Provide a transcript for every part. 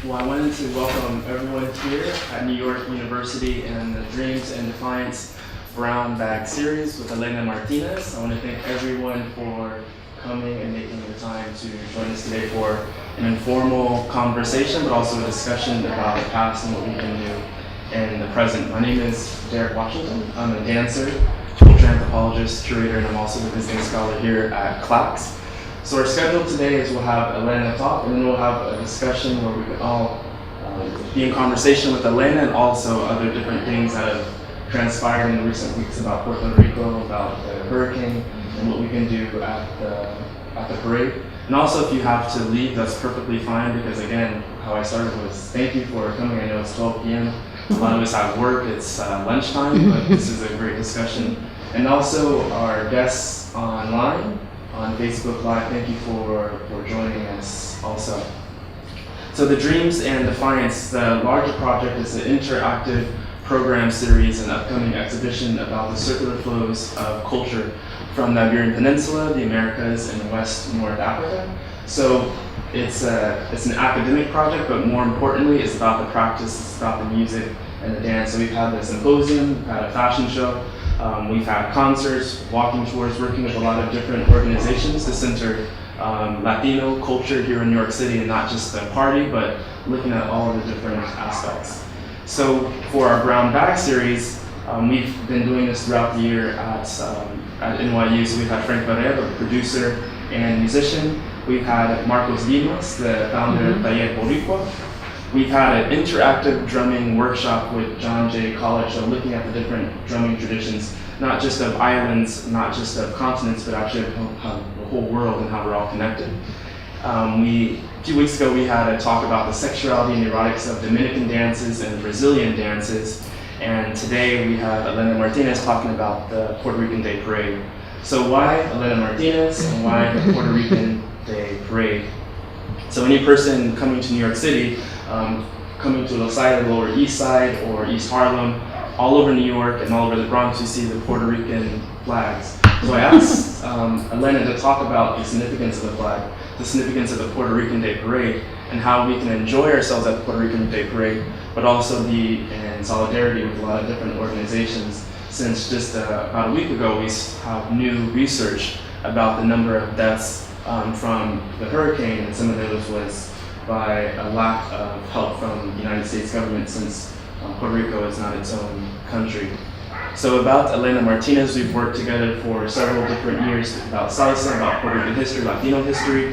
Well, I wanted to welcome everyone here at New York University in the Dreams and Defiance Brown Bag series with Elena Martinez. I want to thank everyone for coming and making the time to join us today for an informal conversation, but also a discussion about the past and what we can do in the present. My name is Derek Washington. I'm a dancer, culture anthropologist, curator, and I'm also the visiting scholar here at CLACS. So our schedule today is we'll have Elena talk, and then we'll have a discussion where we can all be in conversation with Elena and also other different things that have transpired in the recent weeks about Puerto Rico, about the hurricane, and what we can do at the parade. And also, if you have to leave, that's perfectly fine, because again, how I started was thank you for coming. I know it's 12 p.m. A lot of us have work, it's lunchtime, but this is a great discussion. And also our guests online, on Facebook Live, thank you for joining us also. So the Dreams and Defiance, the larger project, is an interactive program series and upcoming exhibition about the circular flows of culture from the Iberian Peninsula, the Americas, and West North Africa. So it's an academic project, but more importantly, it's about the practice, it's about the music and the dance. So we've had the symposium, we've had a fashion show, we've had concerts, walking tours, working with a lot of different organizations to center Latino culture here in New York City, and not just the party, but looking at all of the different aspects. So for our Brown Bag series, we've been doing this throughout the year at NYU. So we've had Frank Barrera, the producer and musician. We've had Marcos Dimas, the founder of Taller Boricua. We've had an interactive drumming workshop with John Jay College, so looking at the different drumming traditions, not just of islands, not just of continents, but actually of the whole world and how we're all connected. A few weeks ago, we had a talk about the sexuality and erotics of Dominican dances and Brazilian dances. And today we have Elena Martinez talking about the Puerto Rican Day Parade. So why Elena Martinez and why the Puerto Rican Day Parade? So any person coming to New York City, coming to the side of the Lower East Side or East Harlem, all over New York and all over the Bronx, you see the Puerto Rican flags. So I asked Elena to talk about the significance of the flag, the significance of the Puerto Rican Day Parade, and how we can enjoy ourselves at the Puerto Rican Day Parade, but also be in solidarity with a lot of different organizations. Since just about a week ago, we have new research about the number of deaths from the hurricane, and some of those was by a lack of help from the United States government, since Puerto Rico is not its own country. So about Elena Martinez, we've worked together for several different years about salsa, about Puerto Rican history, Latino history.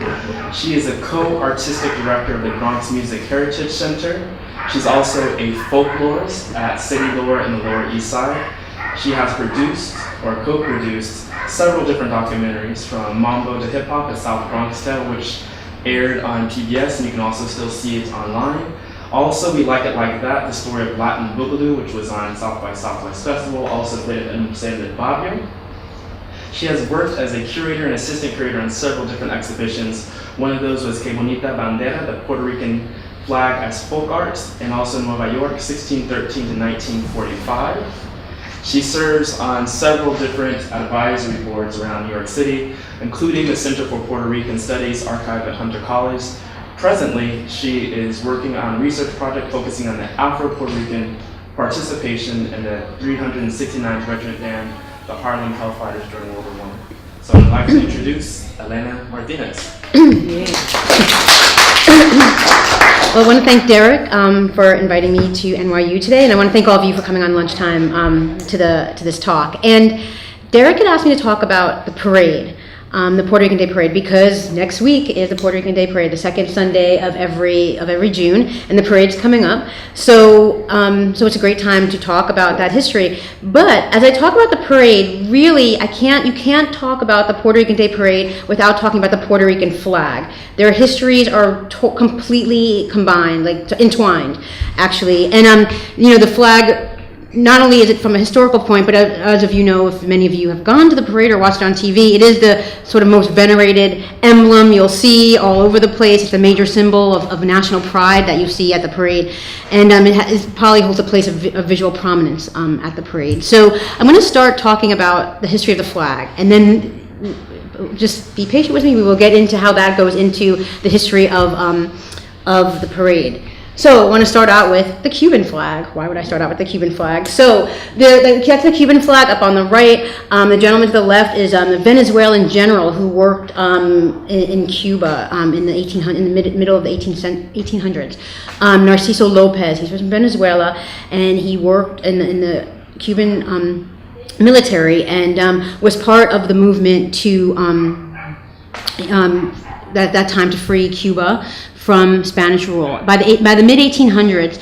She is a co-artistic director of the Bronx Music Heritage Center. She's also a folklorist at City Lore in the Lower East Side. She has produced or co-produced several different documentaries, from Mambo to Hip Hop, a South Bronx Tale, which aired on PBS, and you can also still see it online. Also, We Like It Like That, the story of Latin Boogaloo, which was on South by Southwest Festival, also played at El Barrio. She has worked as a curator and assistant curator on several different exhibitions. One of those was Que Bonita Bandera, the Puerto Rican flag as folk art, and also Nueva York, 1613 to 1945. She serves on several different advisory boards around New York City, including the Center for Puerto Rican Studies archive at Hunter College. Presently, she is working on a research project focusing on the Afro-Puerto Rican participation in the 369th Regiment Band, the Harlem Hellfighters during World War I. So I'd like to introduce Elena Martinez. Well, I want to thank Derek for inviting me to NYU today, and I want to thank all of you for coming on lunchtime to this talk. And Derek had asked me to talk about the parade, the Puerto Rican Day Parade, because next week is the Puerto Rican Day Parade, the second Sunday of every June, and the parade's coming up. So it's a great time to talk about that history. But as I talk about the parade, really, you can't talk about the Puerto Rican Day Parade without talking about the Puerto Rican flag. Their histories are completely combined, like entwined, actually. And the flag, not only is it from a historical point, but as of you know, if many of you have gone to the parade or watched it on TV, it is the sort of most venerated emblem you'll see all over the place. It's a major symbol of national pride that you see at the parade. And it probably holds a place of visual prominence at the parade. So I'm going to start talking about the history of the flag, and then just be patient with me. We will get into how that goes into the history of the parade. So I want to start out with the Cuban flag. Why would I start out with the Cuban flag? So that's the Cuban flag up on the right. The gentleman to the left is the Venezuelan general who worked in Cuba in the middle of the 1800s. Narciso Lopez. He's from Venezuela, and he worked in the Cuban military and was part of the movement to that time to free Cuba from Spanish rule. By the mid 1800s,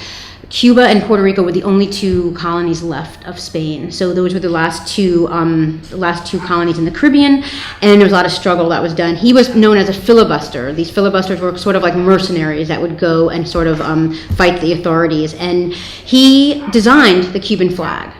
Cuba and Puerto Rico were the only two colonies left of Spain. So those were the last two colonies in the Caribbean, and there was a lot of struggle that was done. He was known as a filibuster. These filibusters were sort of like mercenaries that would go and sort of fight the authorities. And he designed the Cuban flag.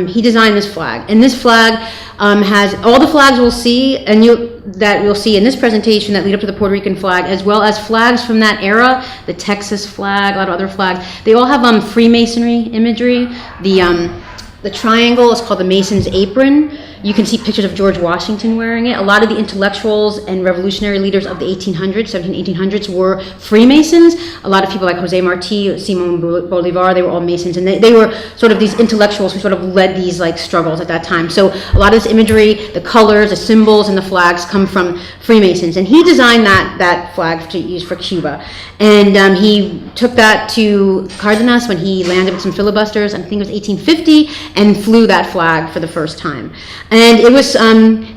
He designed this flag, and this flag has all the flags we'll see, and you'll see in this presentation that lead up to the Puerto Rican flag, as well as flags from that era, the Texas flag, a lot of other flags. They all have Freemasonry imagery. The triangle is called the Mason's apron. You can see pictures of George Washington wearing it. A lot of the intellectuals and revolutionary leaders of the 1800s were Freemasons. A lot of people like Jose Marti, Simon Bolivar, they were all Masons, and they were sort of these intellectuals who sort of led these like struggles at that time. So a lot of this imagery, the colors, the symbols, and the flags come from Freemasons. And he designed that flag to use for Cuba. And he took that to Cardenas when he landed with some filibusters, I think it was 1850, and flew that flag for the first time. And it was,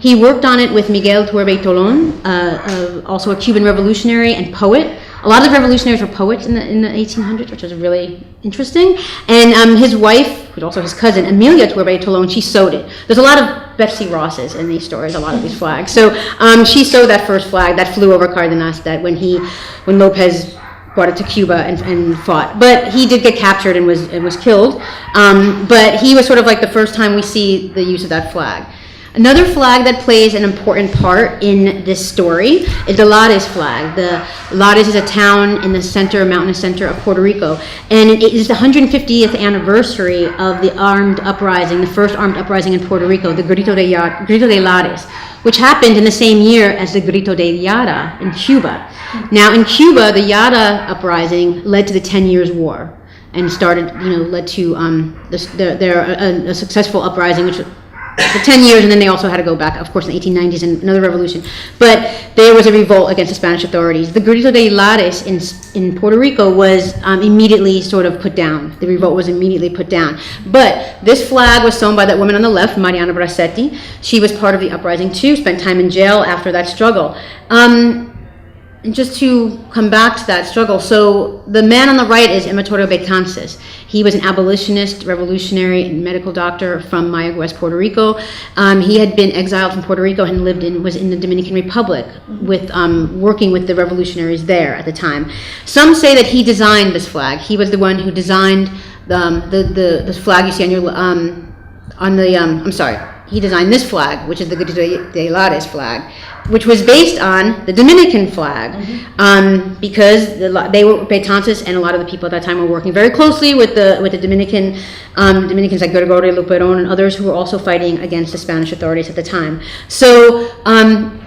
he worked on it with Miguel Turbay Tolón, also a Cuban revolutionary and poet. A lot of the revolutionaries were poets in the 1800s, which was really interesting. And his wife, who's also his cousin, Emilia Turbay Tolón, she sewed it. There's a lot of Betsy Rosses in these stories, a lot of these flags. So she sewed that first flag that flew over Cardenas that when Lopez brought it to Cuba and fought. But he did get captured and was killed. But he was sort of like the first time we see the use of that flag. Another flag that plays an important part in this story is the Lares flag. The Lares is a town in the mountainous center of Puerto Rico. And it is the 150th anniversary of the first armed uprising in Puerto Rico, the Grito de Lares, which happened in the same year as the Grito de Yara in Cuba. Now in Cuba, the Yara uprising led to the 10 Years' War and led to a successful uprising, which for 10 years, and then they also had to go back, of course, in the 1890s and another revolution. But there was a revolt against the Spanish authorities. The Grito de Lares in Puerto Rico was immediately sort of put down. The revolt was immediately put down. But this flag was sewn by that woman on the left, Mariana Bracetti. She was part of the uprising too, spent time in jail after that struggle. And just to come back to that struggle, so the man on the right is Ematorio Betances. He was an abolitionist, revolutionary, and medical doctor from Mayagüez, Puerto Rico. He had been exiled from Puerto Rico and was in the Dominican Republic with working with the revolutionaries there at the time. Some say that he designed this flag. He was the one who designed the flag you see on your he designed this flag, which is the Grito de Lares flag, which was based on the Dominican flag, because Betances and a lot of the people at that time were working very closely with the Dominicans like Gregorio Luperón and others who were also fighting against the Spanish authorities at the time. So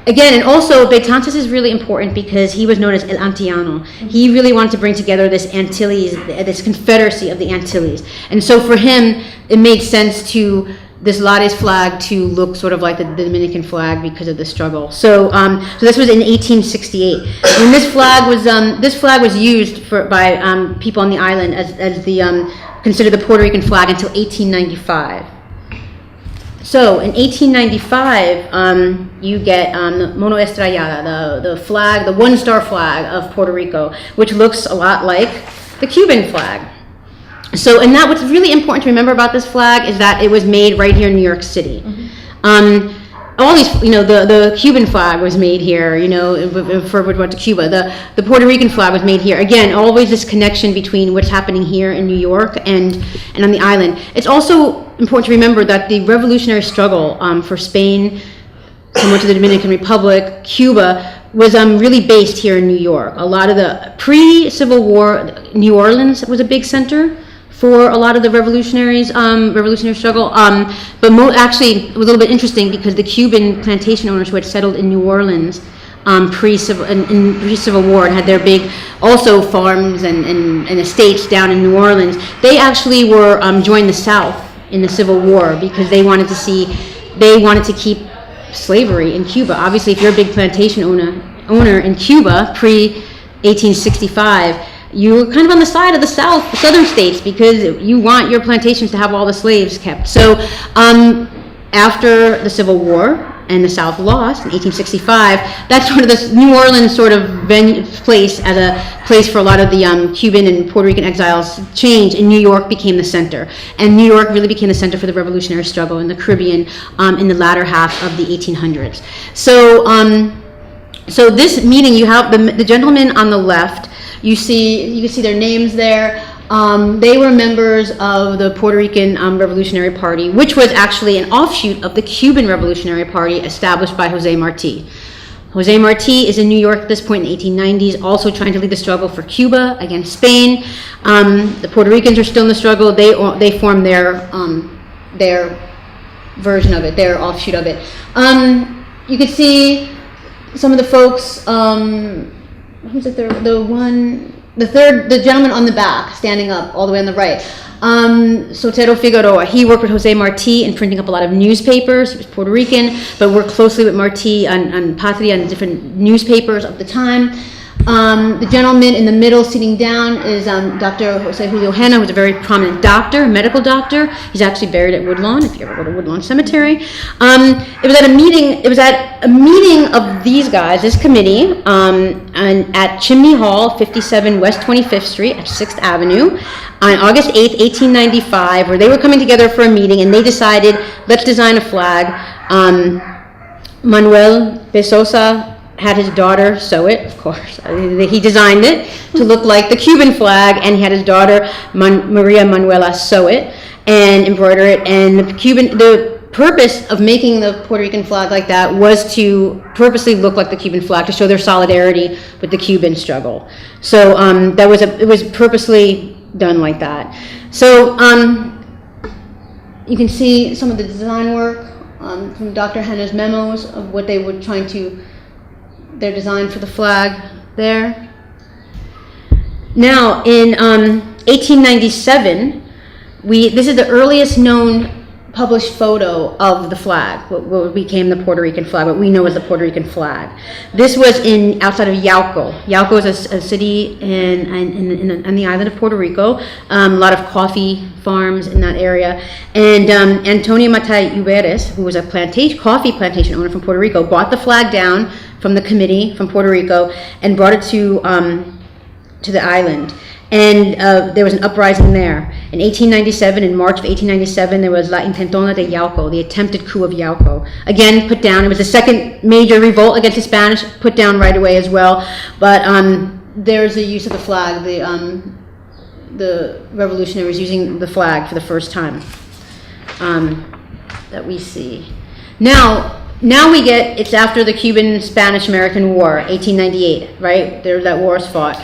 again, and also Betances is really important because he was known as El Antillano. He really wanted to bring together this Antilles, this confederacy of the Antilles, and so for him it made sense to this Lares flag to look sort of like the Dominican flag because of the struggle. So this was in 1868, and this flag was used by people on the island as considered the Puerto Rican flag until 1895. So in 1895, you get the Mono Estrellada, the flag, the one-star flag of Puerto Rico, which looks a lot like the Cuban flag. So, and what's really important to remember about this flag is that it was made right here in New York City. All these, the Cuban flag was made here, for what went to Cuba. The Puerto Rican flag was made here. Again, always this connection between what's happening here in New York and on the island. It's also important to remember that the revolutionary struggle for Spain, similar to the Dominican Republic, Cuba, was really based here in New York. A lot of the pre-Civil War, New Orleans was a big center for a lot of the revolutionary struggle. But actually, it was a little bit interesting because the Cuban plantation owners who had settled in New Orleans pre-Civil War, and had their big also farms and estates down in New Orleans. They actually were joined the South in the Civil War because they wanted to keep slavery in Cuba. Obviously, if you're a big plantation owner in Cuba pre-1865, you're kind of on the side of the southern states, because you want your plantations to have all the slaves kept. So after the Civil War and the South lost in 1865, that's sort of this New Orleans sort of place as a place for a lot of the Cuban and Puerto Rican exiles changed, and New York became the center. And New York really became the center for the revolutionary struggle in the Caribbean in the latter half of the 1800s. So this meeting, you have the gentlemen on the left. You can see their names there. They were members of the Puerto Rican Revolutionary Party, which was actually an offshoot of the Cuban Revolutionary Party established by Jose Marti. Jose Marti is in New York at this point in the 1890s, also trying to lead the struggle for Cuba against Spain. The Puerto Ricans are still in the struggle. They form their version of it, their offshoot of it. You can see some of the folks. Who's it? The gentleman on the back, standing up, all the way on the right. Sotero Figueroa. He worked with Jose Marti in printing up a lot of newspapers. He was Puerto Rican, but worked closely with Marti on Patria and different newspapers of the time. The gentleman in the middle sitting down is Dr. Jose Julio Hanna, who's a very prominent doctor, a medical doctor. He's actually buried at Woodlawn, if you ever go to Woodlawn Cemetery. It was at a meeting of these guys, this committee, and at Chimney Hall, 57 West 25th Street at 6th Avenue, on August 8th, 1895, where they were coming together for a meeting, and they decided, let's design a flag. Manuel Besosa had his daughter sew it, of course. He designed it to look like the Cuban flag, and he had his daughter, Maria Manuela, sew it and embroider it. And the purpose of making the Puerto Rican flag like that was to purposely look like the Cuban flag, to show their solidarity with the Cuban struggle. So it was purposely done like that. So you can see some of the design work from Dr. Hanna's memos of what they were trying to, their design for the flag there. Now, in 1897, this is the earliest known published photo of the flag, what became the Puerto Rican flag, what we know as the Puerto Rican flag. This was outside of Yauco. Yauco is a city on the island of Puerto Rico. A lot of coffee farms in that area. And Antonio Matay Uberes, who was a coffee plantation owner from Puerto Rico, bought the flag down from the committee from Puerto Rico and brought it to the island. And there was an uprising there. In 1897, in March of 1897, there was La Intentona de Yauco, the attempted coup of Yauco. Again, put down. It was the second major revolt against the Spanish, put down right away as well. But there's a use of the flag. The revolutionaries using the flag for the first time that we see. Now we get, it's after the Cuban-Spanish-American War, 1898, right? That war is fought.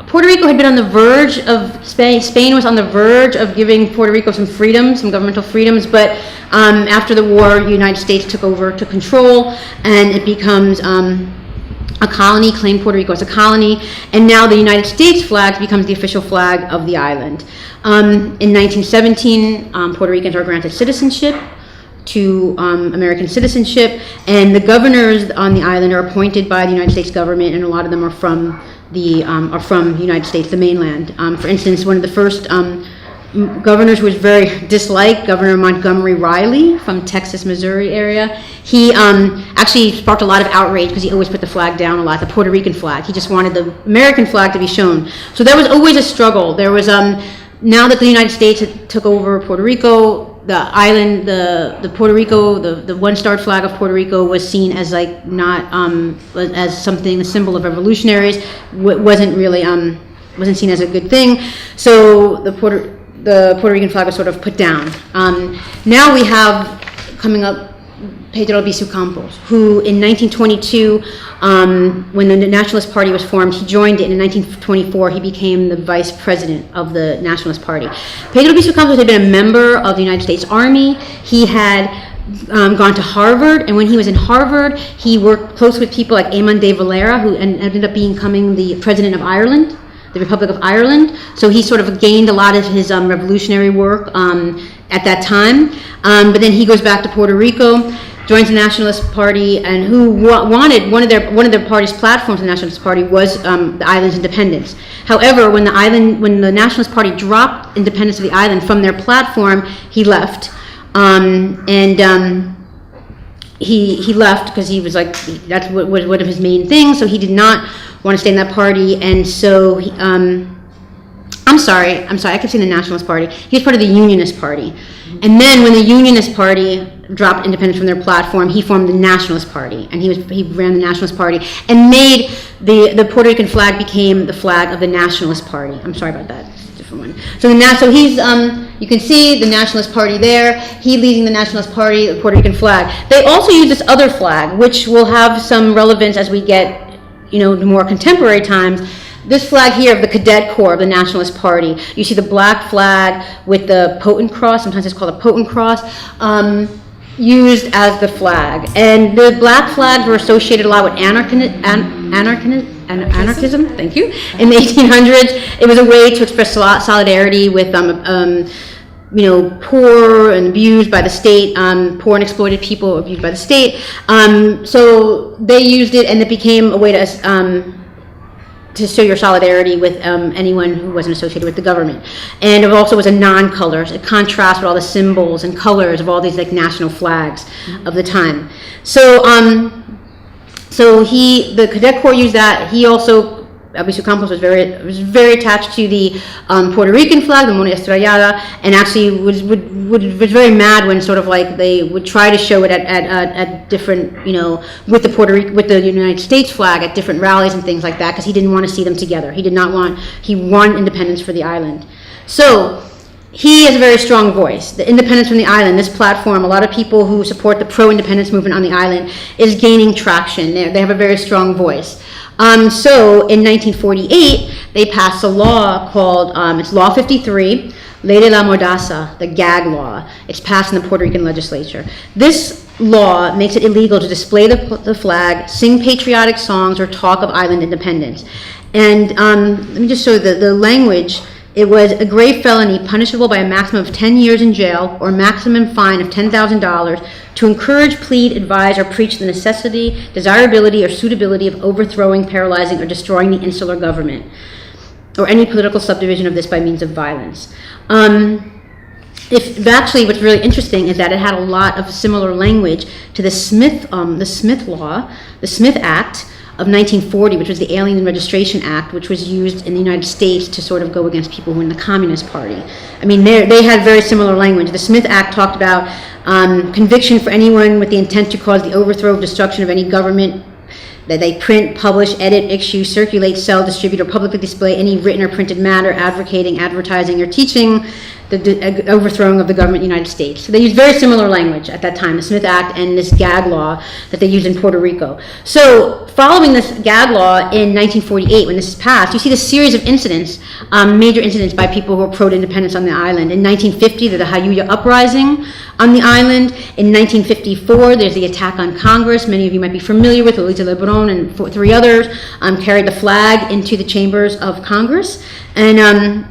Puerto Rico had been on the verge of, Spain was on the verge of giving Puerto Rico some freedoms, some governmental freedoms, but after the war, the United States took over to control, and it becomes a colony, claimed Puerto Rico as a colony, and now the United States flag becomes the official flag of the island. In 1917, Puerto Ricans are granted citizenship to American citizenship, and the governors on the island are appointed by the United States government, and a lot of them are from the United States, the mainland. For instance, one of the first governors who was very disliked, Governor Montgomery Riley from Texas, Missouri area, he actually sparked a lot of outrage because he always put the flag down a lot, the Puerto Rican flag. He just wanted the American flag to be shown. So there was always a struggle. There was, now that the United States had took over Puerto Rico, the island, the Puerto Rico, the one-starred flag of Puerto Rico was seen as like not as something, a symbol of revolutionaries. Wasn't really wasn't seen as a good thing. So the Puerto Rican flag was sort of put down. Now we have coming up Pedro Albizu Campos, who in 1922, when the Nationalist Party was formed, he joined it. In 1924, he became the vice president of the Nationalist Party. Pedro Albizu Campos had been a member of the United States Army. He had gone to Harvard, and when he was in Harvard, he worked close with people like Eamon de Valera, who ended up becoming the president of Ireland, the Republic of Ireland. So he sort of gained a lot of his revolutionary work at that time. But then he goes back to Puerto Rico, joins the Nationalist Party, and who wanted one of their party's platforms. The Nationalist Party was the island's independence. However, when the Nationalist Party dropped independence of the island from their platform, he left. He left because he was like, that's what was one of his main things. So he did not want to stay in that party, and so I'm sorry, I kept saying the Nationalist Party. He was part of the Unionist Party. And then when the Unionist Party dropped independence from their platform, he formed the Nationalist Party, and he ran the Nationalist Party and made the Puerto Rican flag became the flag of the Nationalist Party. I'm sorry about that. It's a different one. So he's you can see the Nationalist Party there. He leading the Nationalist Party, the Puerto Rican flag. They also use this other flag, which will have some relevance as we get, to more contemporary times. This flag here of the Cadet Corps of the Nationalist Party. You see the black flag with the potent cross, sometimes it's called a potent cross, used as the flag. And the black flags were associated a lot with anarchism, thank you. In the 1800s, it was a way to express solidarity with poor and abused by the state, poor and exploited people abused by the state. So they used it, and it became a way to show your solidarity with anyone who wasn't associated with the government. And it also was a non-color. It contrasts with all the symbols and colors of all these like national flags of the time. So the Cadet Corps used that. He also, Albizu Campos was very attached to the Puerto Rican flag, the Mona Estrellada, and actually was very mad when sort of like they would try to show it at different, with the United States flag at different rallies and things like that, because he didn't want to see them together. He wanted independence for the island. So he has a very strong voice. The independence from the island, this platform, a lot of people who support the pro-independence movement on the island is gaining traction. They have a very strong voice. So in 1948, they passed a law called, it's Law 53, Ley de la Mordaza, the gag law. It's passed in the Puerto Rican legislature. This law makes it illegal to display the flag, sing patriotic songs, or talk of island independence. And let me just show you the language. It was a grave felony punishable by a maximum of 10 years in jail or maximum fine of $10,000 to encourage, plead, advise, or preach the necessity, desirability, or suitability of overthrowing, paralyzing, or destroying the insular government or any political subdivision of this by means of violence. Actually, what's really interesting is that it had a lot of similar language to the Smith Law, the Smith Act of 1940, which was the Alien Registration Act, which was used in the United States to sort of go against people who were in the Communist Party. I mean, they had very similar language. The Smith Act talked about conviction for anyone with the intent to cause the overthrow or destruction of any government that they print, publish, edit, issue, circulate, sell, distribute, or publicly display any written or printed matter advocating, advertising, or teaching the overthrowing of the government of the United States. So they used very similar language at that time, the Smith Act and this gag law that they used in Puerto Rico. So following this gag law in 1948, when this is passed, you see this series of incidents, major incidents by people who were pro-independence on the island. In 1950, there's the Jayuya Uprising on the island. In 1954, there's the attack on Congress. Many of you might be familiar with Lolita Lebron and three others carried the flag into the chambers of Congress. And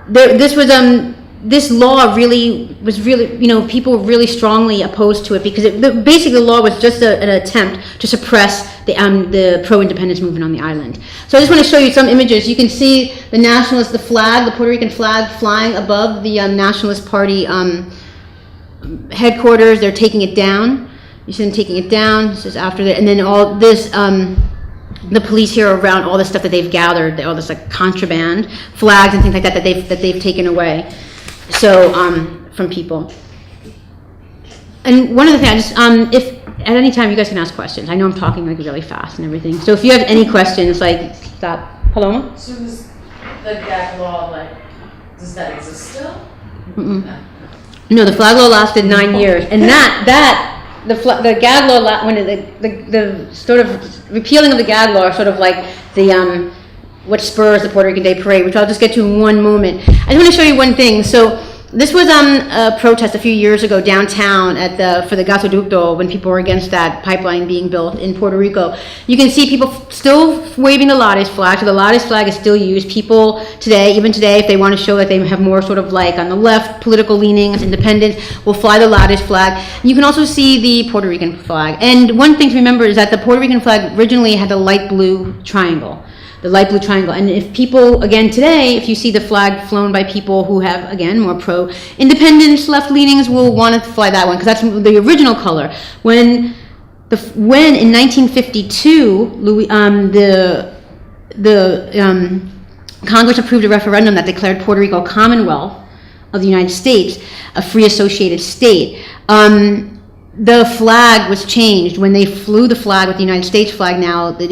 this law was people were really strongly opposed to it because basically the law was just an attempt to suppress the pro-independence movement on the island. So I just want to show you some images. You can see the Nationalist, the flag, the Puerto Rican flag flying above the Nationalist Party headquarters. They're taking it down. You see them taking it down. This is after that, and then all this. The police here are around all the stuff that they've gathered, all this like contraband, flags and things like that that they've taken away. So from people. And one of the things, if at any time you guys can ask questions. I know I'm talking like really fast and everything. So if you have any questions, like stop. Paloma? So does the gag law, does that exist still? Mm-mm. No, the flag law lasted 9 years, and the gag law, when the sort of repealing of the gag law, sort of like what spurs the Puerto Rican Day Parade, which I'll just get to in one moment. I just want to show you one thing. So This was a protest a few years ago downtown for the gasoducto when people were against that pipeline being built in Puerto Rico. You can see people still waving the Lades flag. So the Lades flag is still used. People today, even today, if they want to show that they have more sort of like on the left political leanings, independence, will fly the Lades flag. You can also see the Puerto Rican flag. And one thing to remember is that the Puerto Rican flag originally had the light blue triangle. The light blue triangle. And if people, again today, if you see the flag flown by people who have, again, more pro-independence, left leanings, will want to fly that one, because that's the original color. When in 1952, Congress approved a referendum that declared Puerto Rico a Commonwealth of the United States, a free associated state, the flag was changed. When they flew the flag with the United States flag now, they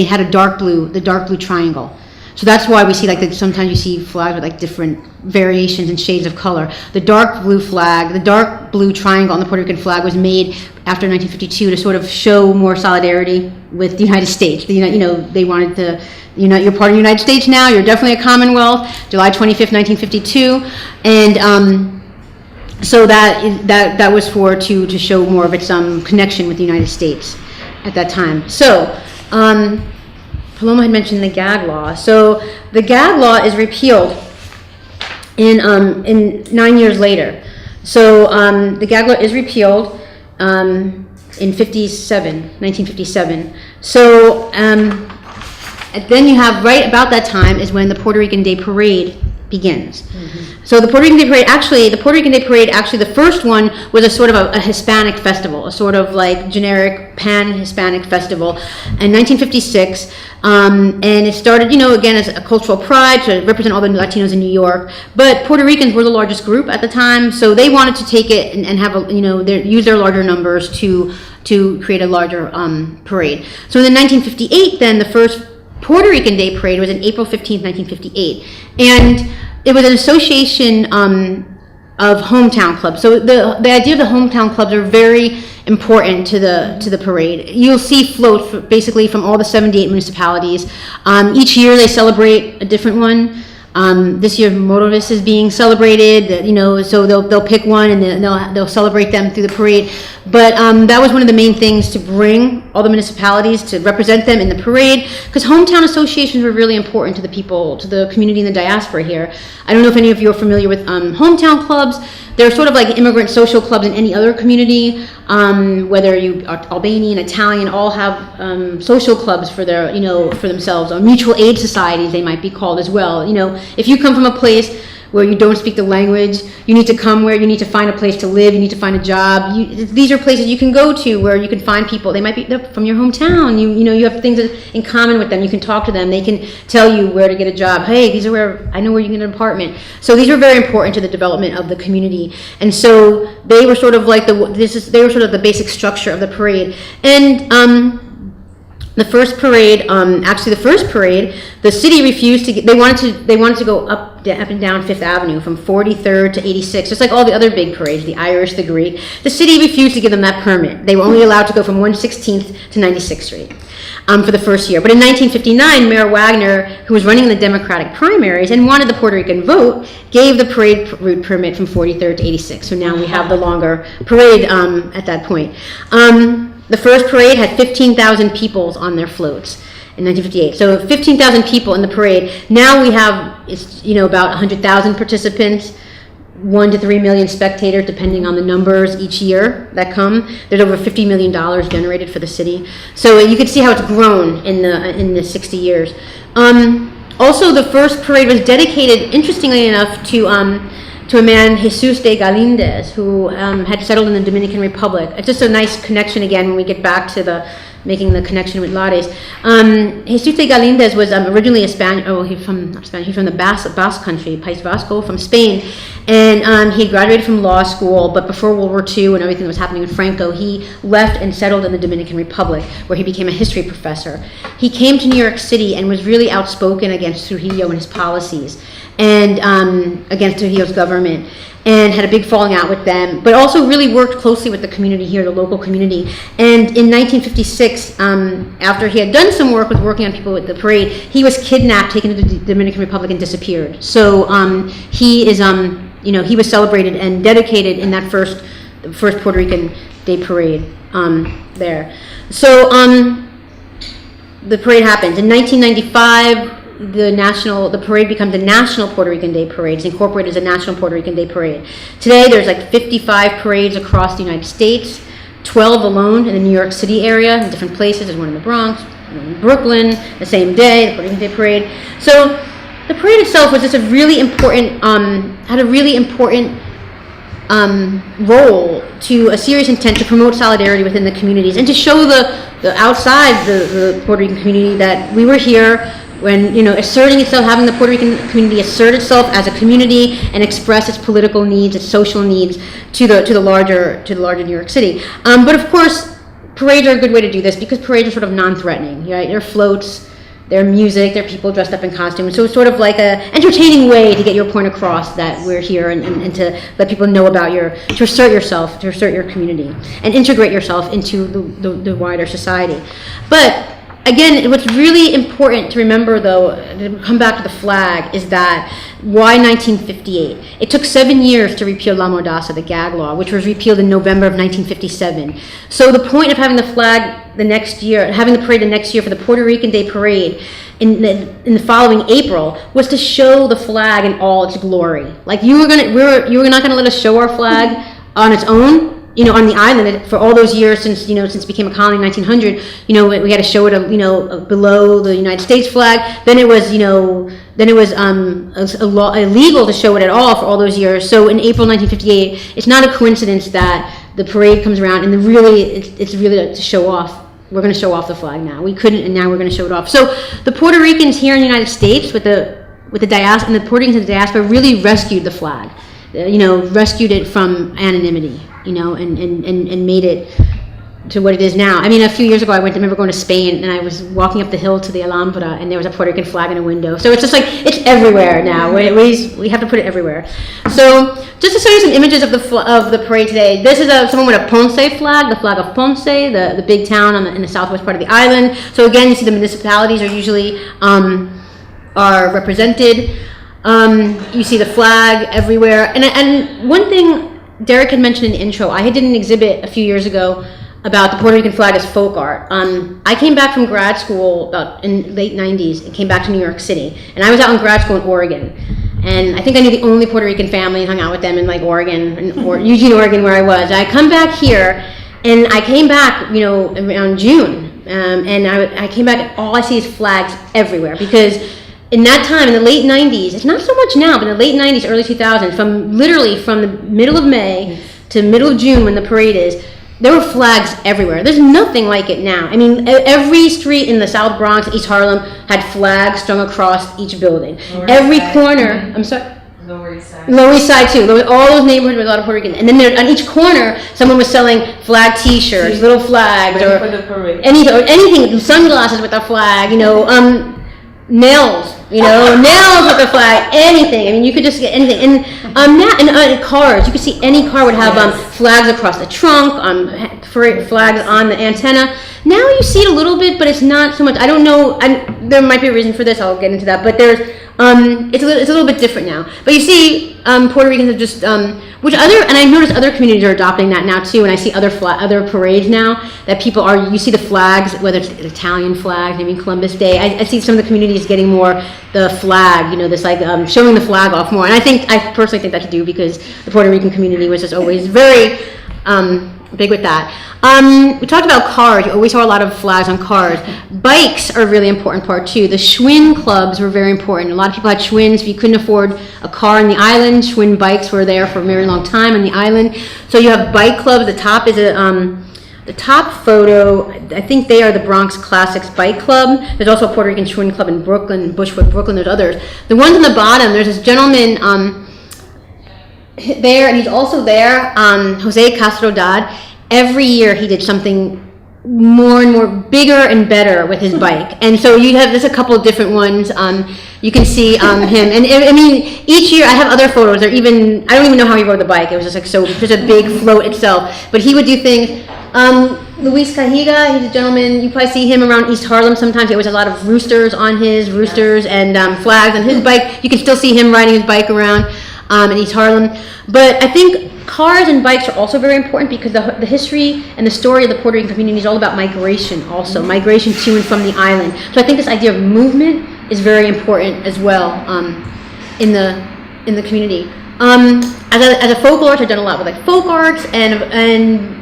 had the dark blue triangle. So that's why we see sometimes you see flags with like different variations and shades of color. The dark blue flag, the dark blue triangle on the Puerto Rican flag was made after 1952 to sort of show more solidarity with the United States. They wanted to, you're part of the United States now, you're definitely a Commonwealth, July 25th, 1952. And so that was to show more of its connection with the United States at that time. So Paloma had mentioned the gag law. So the gag law is repealed in 9 years later. So the gag law is repealed in 1957. So and then you have, right about that time is when the Puerto Rican Day Parade begins. Mm-hmm. So the Puerto Rican Day Parade, the first one was a sort of a Hispanic festival, a sort of like generic pan-Hispanic festival in 1956. And it started, again, as a cultural pride to represent all the Latinos in New York. But Puerto Ricans were the largest group at the time, so they wanted to take it and have use their larger numbers to create a larger parade. So in 1958, then the first Puerto Rican Day Parade was on April 15th, 1958. And it was an association of hometown clubs. So the idea of the hometown clubs are very important to the parade. You'll see floats basically from all the 78 municipalities. Each year they celebrate a different one. This year Motorist is being celebrated, so they'll pick one and they'll celebrate them through the parade. But that was one of the main things, to bring all the municipalities to represent them in the parade, because hometown associations were really important to the people, to the community in the diaspora here. I don't know if any of you are familiar with hometown clubs. They're sort of like immigrant social clubs in any other community, whether you are Albanian, Italian, all have social clubs for their, for themselves, or mutual aid societies they might be called as well. If you come from a place where you don't speak the language, you need to come where you need to find a place to live, you need to find a job. These are places you can go to where you can find people. They might be from your hometown. You have things in common with them. You can talk to them. They can tell you where to get a job. Hey, these are where I know where you can get an apartment. So these are very important to the development of the community. And so they were sort of like the basic structure of the parade. And the first parade, the city refused to. They wanted to go up and down Fifth Avenue from 43rd to 86th, just like all the other big parades, the Irish, the Greek. The city refused to give them that permit. They were only allowed to go from 116th to 96th Street for the first year. But in 1959, Mayor Wagner, who was running in the Democratic primaries and wanted the Puerto Rican vote, gave the parade route permit from 43rd to 86th. So now we have the longer parade at that point. The first parade had 15,000 people on their floats in 1958. So 15,000 people in the parade. Now we have, about 100,000 participants, 1 to 3 million spectators, depending on the numbers each year that come. There's over $50 million generated for the city. So you can see how it's grown in the 60 years. Also, the first parade was dedicated, interestingly enough, to a man, Jesus de Galindez, who had settled in the Dominican Republic. It's just a nice connection again when we get back to making the connection with Lades. Jesus de Galindez was originally a Spaniard. He's from the Basque country, País Vasco, from Spain. And he graduated from law school, but before World War II and everything that was happening with Franco, he left and settled in the Dominican Republic, where he became a history professor. He came to New York City and was really outspoken against Trujillo and his policies, and against Trujillo's government, and had a big falling out with them, but also really worked closely with the community here, the local community. And in 1956, after he had done some work working on people with the parade, he was kidnapped, taken to the Dominican Republic, and disappeared. So he is he was celebrated and dedicated in that the first Puerto Rican Day Parade there. So the parade happens in 1995. The parade becomes the National Puerto Rican Day Parade. It's incorporated as a National Puerto Rican Day Parade. Today, there's like 55 parades across the United States, 12 alone in the New York City area, in different places. There's one in the Bronx, one in Brooklyn, the same day, the Puerto Rican Day Parade. So the parade itself was just a really important, had a really important role to a serious intent to promote solidarity within the communities and to show the outside the Puerto Rican community that we were here when, asserting itself, having the Puerto Rican community assert itself as a community and express its political needs, its social needs to the larger New York City. But of course, parades are a good way to do this because parades are sort of non-threatening, right? They're floats, they're music, they're people dressed up in costumes. So it's sort of like an entertaining way to get your point across that we're here and to let people know about to assert yourself, to assert your community and integrate yourself into the wider society. But again, what's really important to remember, though, to come back to the flag, is that why 1958? It took 7 years to repeal La Mordaza, the gag law, which was repealed in November of 1957. So the point of having the flag the next year, having the parade the next year for the Puerto Rican Day Parade in the following April, was to show the flag in all its glory. Like you were not gonna let us show our flag on its own. On the island for all those years since it became a colony in 1900, we had to show it, below the United States flag. Then it was, illegal to show it at all for all those years. So in April 1958, it's not a coincidence that the parade comes around and it's really to show off. We're going to show off the flag now. We couldn't, and now we're going to show it off. So the Puerto Ricans here in the United States with the diaspora, and the Puerto Ricans in the diaspora really rescued the flag. Rescued it from anonymity, and made it to what it is now. I mean, a few years ago, I remember going to Spain, and I was walking up the hill to the Alhambra, and there was a Puerto Rican flag in a window. So it's just like, it's everywhere now. We have to put it everywhere. So just to show you some images of the parade today, this is someone with a Ponce flag, the flag of Ponce, the big town in the southwest part of the island. So again, you see the municipalities are usually are represented. You see the flag everywhere. And one thing Derek had mentioned in the intro, I did an exhibit a few years ago about the Puerto Rican flag as folk art. I came back from grad school about in late 90s and came back to New York City. And I was out in grad school in Oregon. And I think I knew the only Puerto Rican family and hung out with them in like Oregon, or Eugene, Oregon, where I was. I come back here, and I came back, around June. And I came back, and all I see is flags everywhere because in that time, in the late 90s, it's not so much now, but in the late 90s, early 2000s, from the middle of May to middle of June when the parade is, there were flags everywhere. There's nothing like it now. I mean, every street in the South Bronx, East Harlem, had flags strung across each building. Every corner, I'm sorry? Lower East Side. Lower East Side too. There was all those neighborhoods with a lot of Puerto Ricans. And then on each corner, someone was selling flag T-shirts, little flags, or for the parade. anything, sunglasses with a flag, nails, nails with a flag, anything. I mean, you could just get anything. And cars, you could see any car would have flags across the trunk, flags on the antenna. Now you see it a little bit, but it's not so much. I don't know. There might be a reason for this. I'll get into that. But there's it's a little bit different now. But you see, Puerto Ricans have just and I notice other communities are adopting that now too. And I see other parades now that you see the flags, whether it's Italian flags, maybe Columbus Day. I see some of the communities getting more the flag, this like showing the flag off more. And I personally think that to do because the Puerto Rican community was just always very big with that. We talked about cars. You always saw a lot of flags on cars. Bikes are a really important part too. The Schwinn clubs were very important. A lot of people had Schwinns. If you couldn't afford a car on the island, Schwinn bikes were there for a very long time on the island. So you have bike clubs. The top is the top photo. I think they are the Bronx Classics Bike Club. There's also a Puerto Rican Schwinn club in Brooklyn, Bushwick, Brooklyn. There's others. The ones on the bottom, there's this gentleman there, and he's also there, Jose Castro Dodd. Every year he did something more and more bigger and better with his bike. And so there's a couple of different ones. You can see him. And I mean, each year I have other photos. I don't even know how he rode the bike. It was just like just a big float itself. But he would do things. Luis Cajiga, he's a gentleman. You probably see him around East Harlem sometimes. He always has a lot of roosters on his, and flags on his bike. You can still see him riding his bike around. in East Harlem. But I think cars and bikes are also very important because the history and the story of the Puerto Rican community is all about migration also, migration to and from the island. So I think this idea of movement is very important as well in the community. As a folk artist, I've done a lot with like folk arts and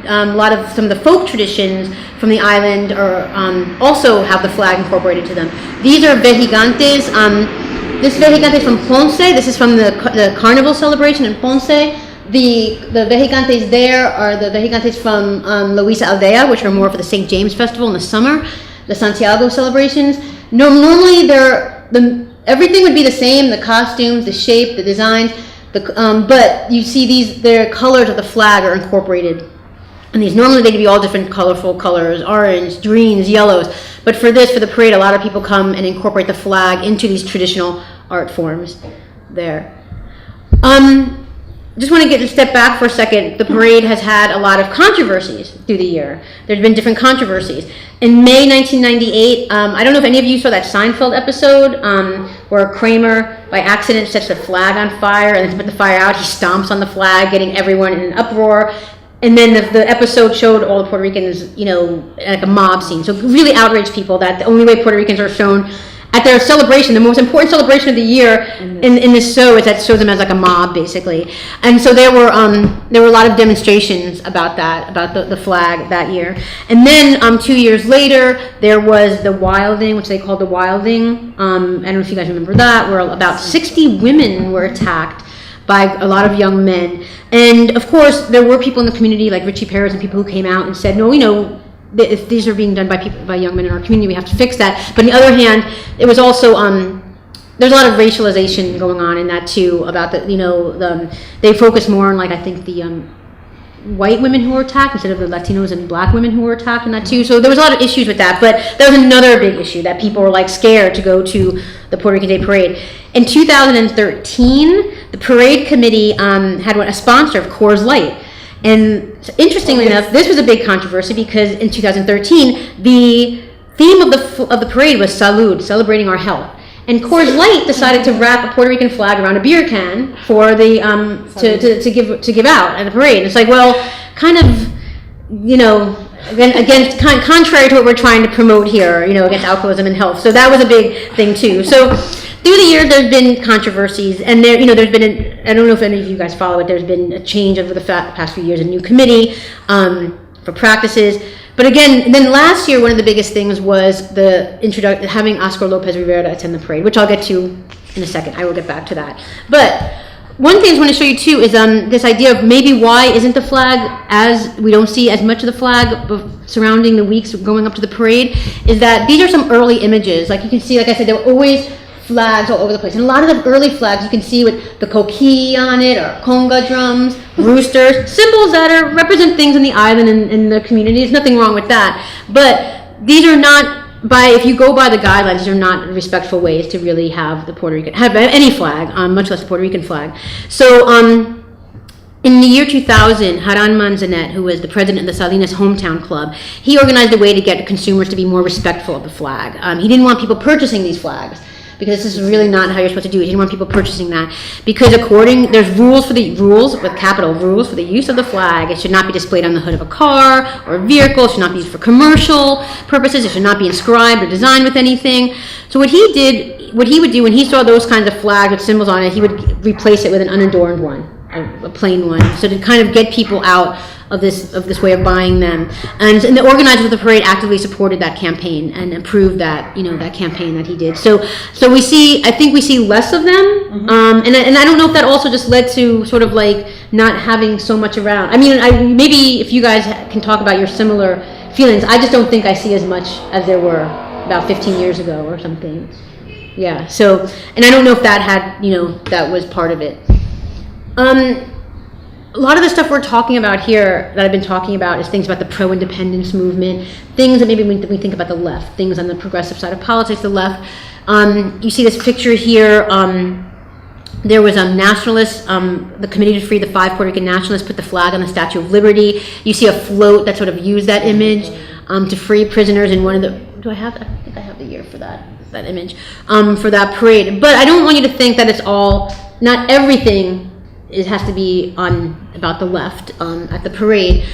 a lot of some of the folk traditions from the island are also have the flag incorporated to them. These are vejigantes. This vejigante is from Ponce. This is from the carnival celebration in Ponce. The vejigantes there are the vejigantes from Luisa Aldea, which are more for the St. James Festival in the summer, the Santiago celebrations. Normally, everything would be the same, the costumes, the shape, the designs, but you see their colors of the flag are incorporated. And these, normally they could be all different colorful colors, orange, greens, yellows. But for the parade, a lot of people come and incorporate the flag into these traditional art forms there. Just want to get a step back for a second. The parade has had a lot of controversies through the year. There's been different controversies. In May 1998, I don't know if any of you saw that Seinfeld episode where Kramer, by accident, sets the flag on fire, and then to put the fire out, he stomps on the flag, getting everyone in an uproar. And then the episode showed all the Puerto Ricans, like a mob scene. So it really outraged people that the only way Puerto Ricans are shown at their celebration, the most important celebration of the year in this show, is that shows them as like a mob, basically. And so there were a lot of demonstrations about that, about the flag that year. And then 2 years later, there was the wilding, which they called the wilding. I don't know if you guys remember that, where about 60 women were attacked by a lot of young men. And of course, there were people in the community like Richie Perez and people who came out and said, no, if these are being done by young men in our community, we have to fix that. But on the other hand, it was also there's a lot of racialization going on in that too. About they focus more on I think the white women who were attacked instead of the Latinos and black women who were attacked in that too. So there was a lot of issues with that. But that was another big issue that people were scared to go to the Puerto Rican Day Parade. In 2013, the parade committee had a sponsor of Coors Light. And interestingly enough, this was a big controversy because in 2013, the theme of the parade was Salud, celebrating our health. And Coors Light decided to wrap a Puerto Rican flag around a beer can for the to give out at the parade. It's kind of, against contrary to what we're trying to promote here, against alcoholism and health. So that was a big thing too. So through the years, there's been controversies, and there's been I don't know if any of you guys follow it. There's been a change over the past few years, a new committee for practices. But again, then last year, one of the biggest things was having Oscar Lopez Rivera attend the parade, which I'll get to in a second. I will get back to that. But one thing I just want to show you too is this idea of maybe why isn't the flag we don't see as much of the flag surrounding the weeks going up to the parade, is that these are some early images. You can see, like I said, there were always flags all over the place. And a lot of the early flags you can see with the coquille on it, or conga drums, roosters, symbols that represent things in the island and in the community. There's nothing wrong with that. But these are not, if you go by the guidelines, these are not respectful ways to really have any flag, much less the Puerto Rican flag. So in the year 2000, Haran Manzanet, who was the president of the Salinas Hometown Club, he organized a way to get consumers to be more respectful of the flag. He didn't want people purchasing these flags, because this is really not how you're supposed to do it. He didn't want people purchasing that. Because there's rules with capital rules for the use of the flag. It should not be displayed on the hood of a car or a vehicle. It should not be used for commercial purposes. It should not be inscribed or designed with anything. So what he would do when he saw those kinds of flags with symbols on it, he would replace it with an unadorned one, a plain one. So to kind of get people out of this way of buying them. And the organizers of the parade actively supported that campaign and approved that campaign that he did. So I think we see less of them. Mm-hmm. And I don't know if that also just led to sort of not having so much around. I mean, maybe if you guys can talk about your similar feelings. I just don't think I see as much as there were about 15 years ago or something. Yeah. So, and I don't know if that had, that was part of it. A lot of the stuff we're talking about here, that I've been talking about, is things about the pro-independence movement, things that maybe we think about the left, things on the progressive side of politics, the left. You see this picture here. There was a Nationalist, the Committee to Free the 5 Puerto Rican Nationalists put the flag on the Statue of Liberty. You see a float that sort of used that image to free prisoners in one of the, I think I have the year for that image, for that parade. But I don't want you to think that it's all, not everything it has to be on about the left at the parade.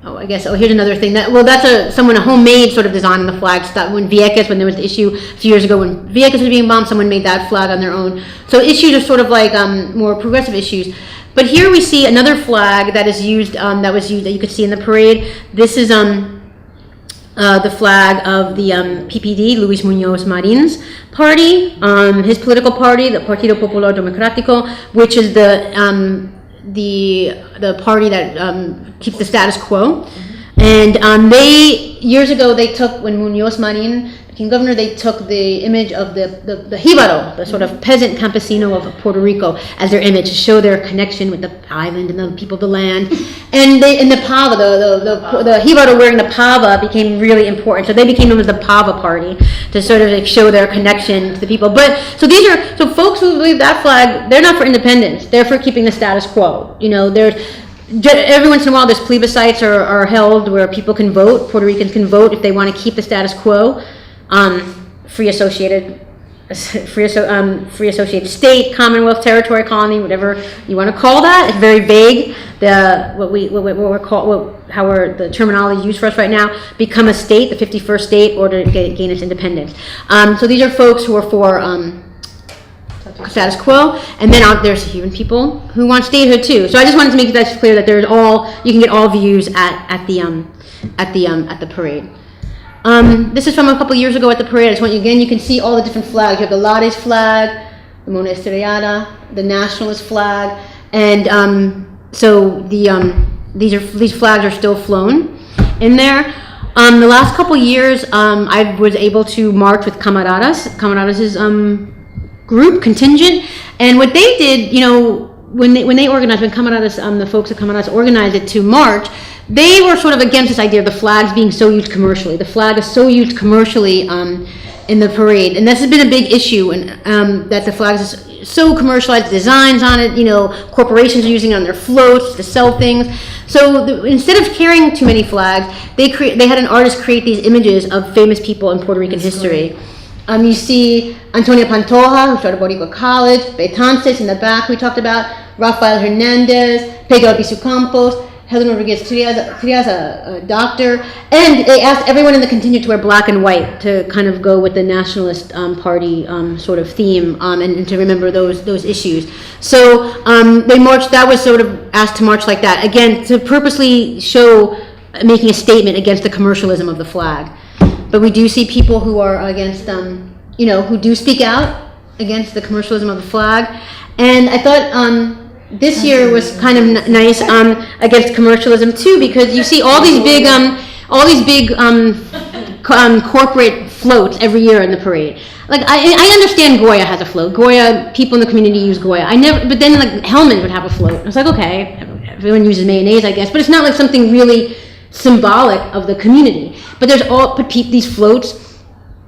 Here's another thing. That's a homemade sort of design on the flags. That when there was the issue a few years ago when Vieques was being bombed, someone made that flag on their own. So issues are sort of like more progressive issues. But here we see another flag that is used, that you could see in the parade. This is the flag of the PPD, Luis Muñoz Marin's party, his political party, the Partido Popular Democrático, which is the party that keeps the status quo. And years ago, when Muñoz Marin became governor, they took the image of the Jíbaro, the sort of peasant campesino of Puerto Rico, as their image to show their connection with the island and the people of the land. And the pava, the Jíbaro wearing the pava became really important. So they became known as the Pava Party to sort of show their connection to the people. So folks who believe that flag, they're not for independence. They're for keeping the status quo. Every once in a while, there's plebiscites are held where people can vote. Puerto Ricans can vote if they want to keep the status quo. Free associated state, commonwealth, territory, colony, whatever you want to call that. It's very vague. The terminology used for us right now, become a state, the 51st state, or to gain its independence. So these are folks who are for status quo, and then there's even people who want statehood too. So I just wanted to make that clear that you can get all views at the parade. This is from a couple years ago at the parade. I just want you can see all the different flags. You have the Lares flag, the Mona Estrellada, the Nationalist flag, and these flags are still flown in there. The last couple years, I was able to march with Camaradas' group contingent, and what they did, when they organized, when Camaradas, the folks at Camaradas organized it to march, they were sort of against this idea of the flags being so used commercially. The flag is so used commercially in the parade, and this has been a big issue, and that the flag is so commercialized, designs on it, corporations are using it on their floats to sell things. So instead of carrying too many flags, they had an artist create these images of famous people in Puerto Rican history. You see Antonia Pantoja, who started Boricua College, Betances in the back we talked about, Rafael Hernandez, Pedro Albizu Campos, Helen Rodriguez Trias, a doctor, and they asked everyone in the contingent to wear black and white to kind of go with the Nationalist party sort of theme and to remember those issues. So they marched, that was sort of asked to march like that, again, to purposely show, making a statement against the commercialism of the flag. But we do see people who are against, who do speak out against the commercialism of the flag. And I thought this year was kind of nice against commercialism too, because you see all these big corporate floats every year in the parade. Like I understand Goya has a float. Goya, people in the community use Goya. But then like Hellman would have a float. I was like, okay, everyone uses mayonnaise, I guess, but it's not like something really symbolic of the community. But these floats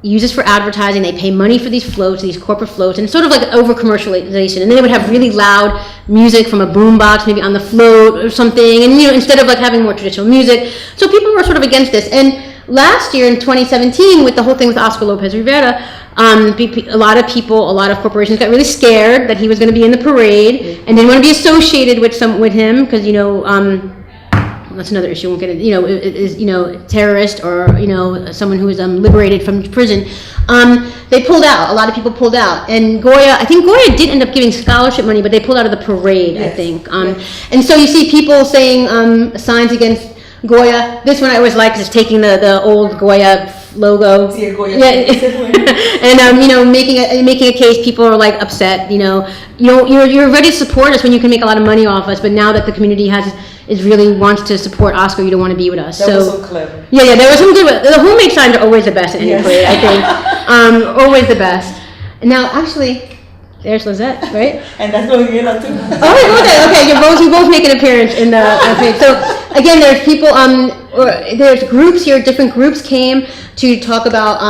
use this for advertising. They pay money for these floats, these corporate floats, and sort of like over commercialization. And then they would have really loud music from a boombox, maybe on the float or something. And instead of like having more traditional music, so people were sort of against this. And last year in 2017, with the whole thing with Oscar Lopez Rivera, a lot of corporations got really scared that he was going to be in the parade and didn't want to be associated with him because that's another issue. Won't get it. Is terrorist or someone who is liberated from prison. They pulled out. A lot of people pulled out, and I think Goya did end up giving scholarship money, but they pulled out of the parade. Yes. I think. And so you see people saying signs against Goya. This one I always like is taking the old Goya logo. Sí, Goya. Yeah. And making a case. People are like upset. You're ready to support us when you can make a lot of money off us, but now that the community really wants to support Oscar, you don't want to be with us. That was so clever. Yeah, there was some good. The homemade signs are always the best in any parade, I think. Always the best. And now, actually, there's Lizette, right? And that's going in too. Oh, okay. You both make an appearance in the parade. So again, there's people. There's groups here. Different groups came to talk about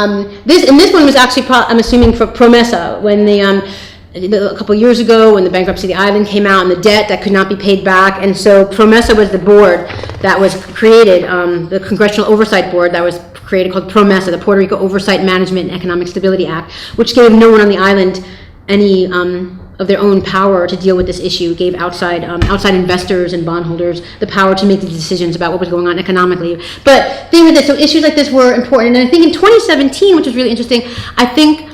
this, and this one was actually, I'm assuming, for Promesa when a couple years ago when the bankruptcy of the island came out and the debt that could not be paid back. And so Promesa was the board that was created, the Congressional Oversight Board that was created called Promesa, the Puerto Rico Oversight Management and Economic Stability Act, which gave no one on the island any of their own power to deal with this issue, gave outside investors and bondholders the power to make the decisions about what was going on economically. But thing with this, so issues like this were important. And I think in 2017, which was really interesting, I think,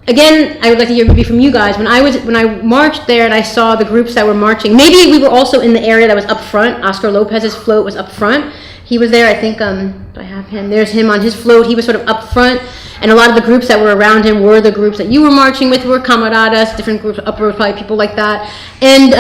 again, I would like to hear maybe from you guys. When I marched there and I saw the groups that were marching, maybe we were also in the area that was up front. Oscar Lopez's float was up front. He was there, I think, do I have him? There's him on his float. He was sort of up front. And a lot of the groups that were around him were the groups that you were marching with, were camaradas, different groups, uproads, probably people like that. And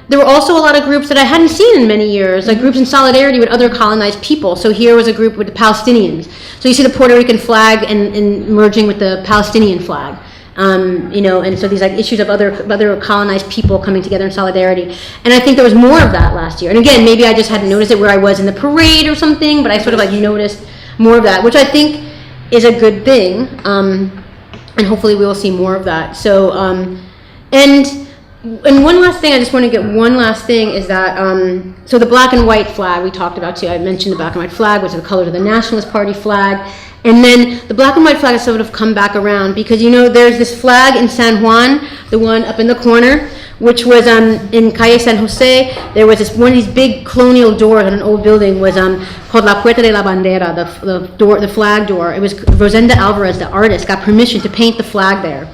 there were also a lot of groups that I hadn't seen in many years, like groups in solidarity with other colonized people. So here was a group with the Palestinians. So you see the Puerto Rican flag and merging with the Palestinian flag. And so these like issues of other colonized people coming together in solidarity. And I think there was more of that last year. And again, maybe I just hadn't noticed it where I was in the parade or something, but I sort of like noticed more of that, which I think is a good thing. And hopefully we will see more of that. So, and one last thing, I just want to get one last thing is that, so the black and white flag we talked about too. I mentioned the black and white flag, which is the colors of the Nationalist Party flag. And then the black and white flag has sort of come back around because, there's this flag in San Juan, the one up in the corner, which was in Calle San Jose. There was one of these big colonial doors on an old building was called La Puerta de la Bandera, the flag door. It was Rosenda Alvarez, the artist, got permission to paint the flag there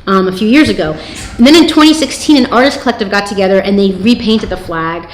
a few years ago. And then in 2016, an artist collective got together and they repainted the flag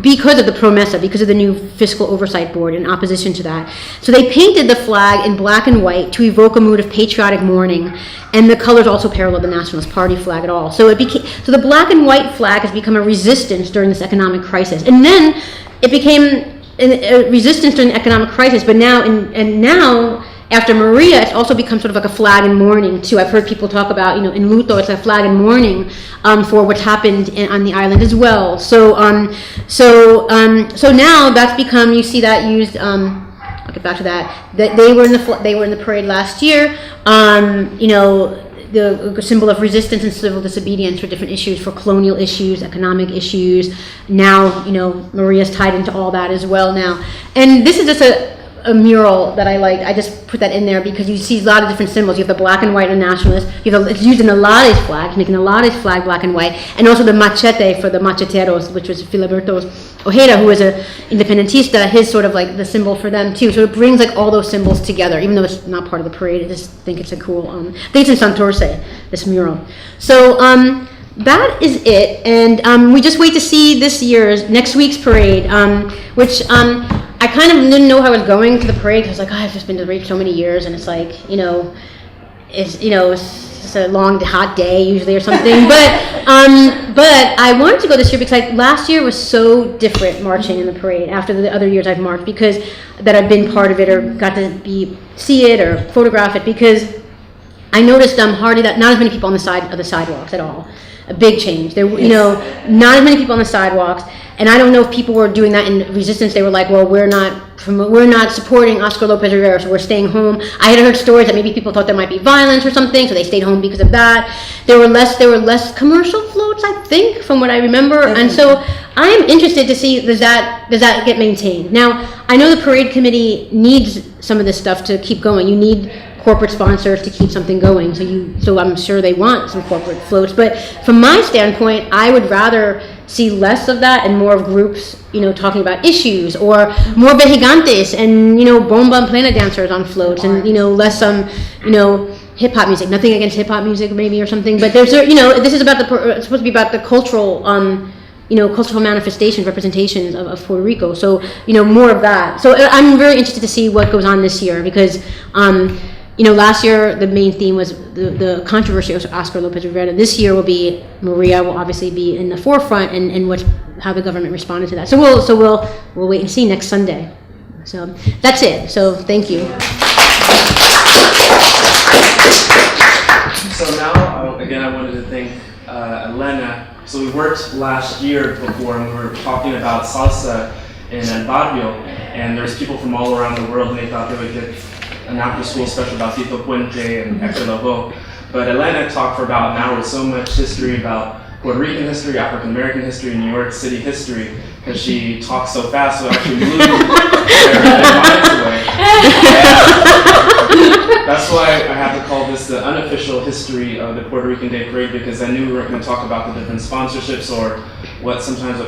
because of the Promesa, because of the new Fiscal Oversight Board in opposition to that. So they painted the flag in black and white to evoke a mood of patriotic mourning, and the colors also parallel the Nationalist Party flag at all. So so the black and white flag has become a resistance during this economic crisis. And then it became a resistance during the economic crisis, but now, now, after Maria, it's also become sort of like a flag in mourning too. I've heard people talk about, in luto, it's a flag in mourning for what's happened on the island as well. So now that's become, you see that used. I'll get back to that. That they were in the parade last year. The symbol of resistance and civil disobedience for different issues, for colonial issues, economic issues. Now, Maria's tied into all that as well now. And this is just a mural that I liked. I just put that in there because you see a lot of different symbols. You have the black and white and Nationalist. It's used in the Lares flag, making the Lares flag black and white, and also the machete for the macheteros, which was Filiberto Ojeda, who was an independentista. His sort of like the symbol for them too. So it brings like all those symbols together, even though it's not part of the parade. I just think it's a cool. I think it's in Santurce, this mural. So that is it, and we just wait to see next week's parade, which. I kind of didn't know how I was going to the parade because I've just been to the parade so many years, and it's like, it's just a long, hot day usually or something. But I wanted to go this year because last year was so different marching in the parade after the other years I've marched, because that I've been part of it or got to see it or photograph it, because I noticed hardly that not as many people on the side of the sidewalks at all. A big change. There, not as many people on the sidewalks. And I don't know if people were doing that in resistance. They were like, well, we're not supporting Oscar Lopez Rivera, so we're staying home. I had heard stories that maybe people thought there might be violence or something, so they stayed home because of that. There were less commercial floats, I think, from what I remember. Mm-hmm. And so I am interested to see, does that get maintained? Now, I know the parade committee needs some of this stuff to keep going. You need corporate sponsors to keep something going, so I'm sure they want some corporate floats. But from my standpoint, I would rather see less of that and more of groups, talking about issues, or more vejigantes and bomba and plena dancers on floats, and less hip hop music. Nothing against hip hop music, maybe, or something. But there's this is about it's supposed to be about the cultural. Cultural manifestations, representations of Puerto Rico. So, more of that. So I'm very interested to see what goes on this year, because last year the main theme was the controversy of Oscar Lopez Rivera. This year Maria will obviously be in the forefront, and how the government responded to that. So we'll wait and see next Sunday. So that's it. So thank you. So now, again, I wanted to thank Elena. So we worked last year before, and we were talking about salsa in El Barrio, and there's people from all around the world, and they thought they would get an after-school special about Tito Puente and Hector Lavoe. But Elena talked for about an hour, so much history about Puerto Rican history, African American history, New York City history, because she talks so fast, so it actually blew their minds away. That's why I have to call this the unofficial history of the Puerto Rican Day Parade because I knew we were going to talk about the different sponsorships or what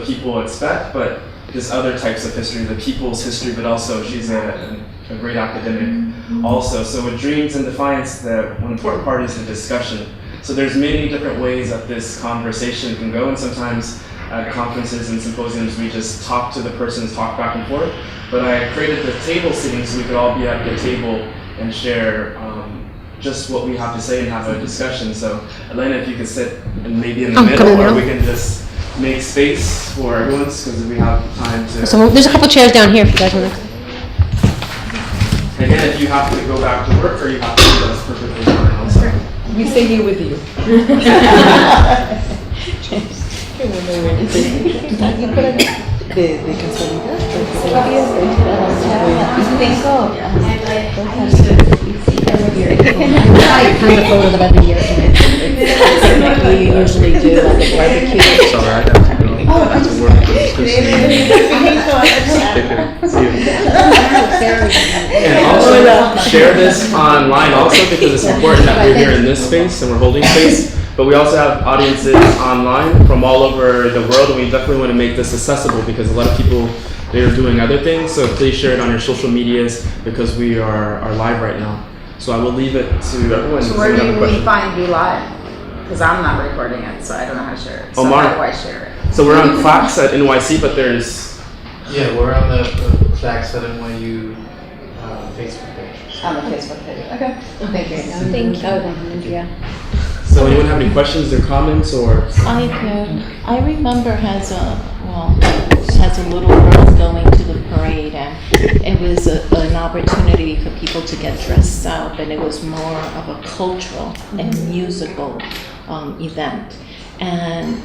people expect, but there's other types of history, the people's history, but also she's a great academic also. So with Dreams and Defiance, one important part is the discussion. So there's many different ways that this conversation can go, and sometimes at conferences and symposiums we just talk to the persons, talk back and forth. But I created the table sitting so we could all be at the table and share just what we have to say and have a discussion. So Elena, if you could sit maybe in the middle, or we can just make space for everyone because we have time to. So there's a couple chairs down here if you guys want to. Again, if you have to go back to work or you have to do that's perfectly fine also. We stay here with you. De casualidad. Kind of photos of every year. We usually do like a barbecue. Sorry, I have to go. I have to work. And also share this online also because it's important that we're here in this space and we're holding space. But we also have audiences online from all over the world, and we definitely want to make this accessible because a lot of people, they're doing other things. So please share it on your social medias because we are live right now. So I will leave it to everyone. So where do we find Be Live? Because I'm not recording it, so I don't know how to share it. So how do I share it? So we're on CLACS at NYC, but there's... Yeah, we're on the CLACS at NYU Facebook page. On the Facebook page. Okay. Thank you. Thank you. Yeah. So anyone have any questions or comments or? I do. I remember as a little girl going to the parade, and it was an opportunity for people to get dressed up, and it was more of a cultural and musical event. And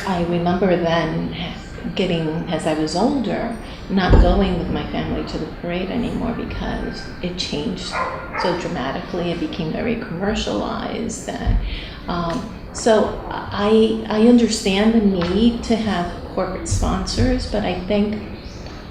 I remember then getting, as I was older, not going with my family to the parade anymore because it changed so dramatically. It became very commercialized. So I understand the need to have corporate sponsors, but I think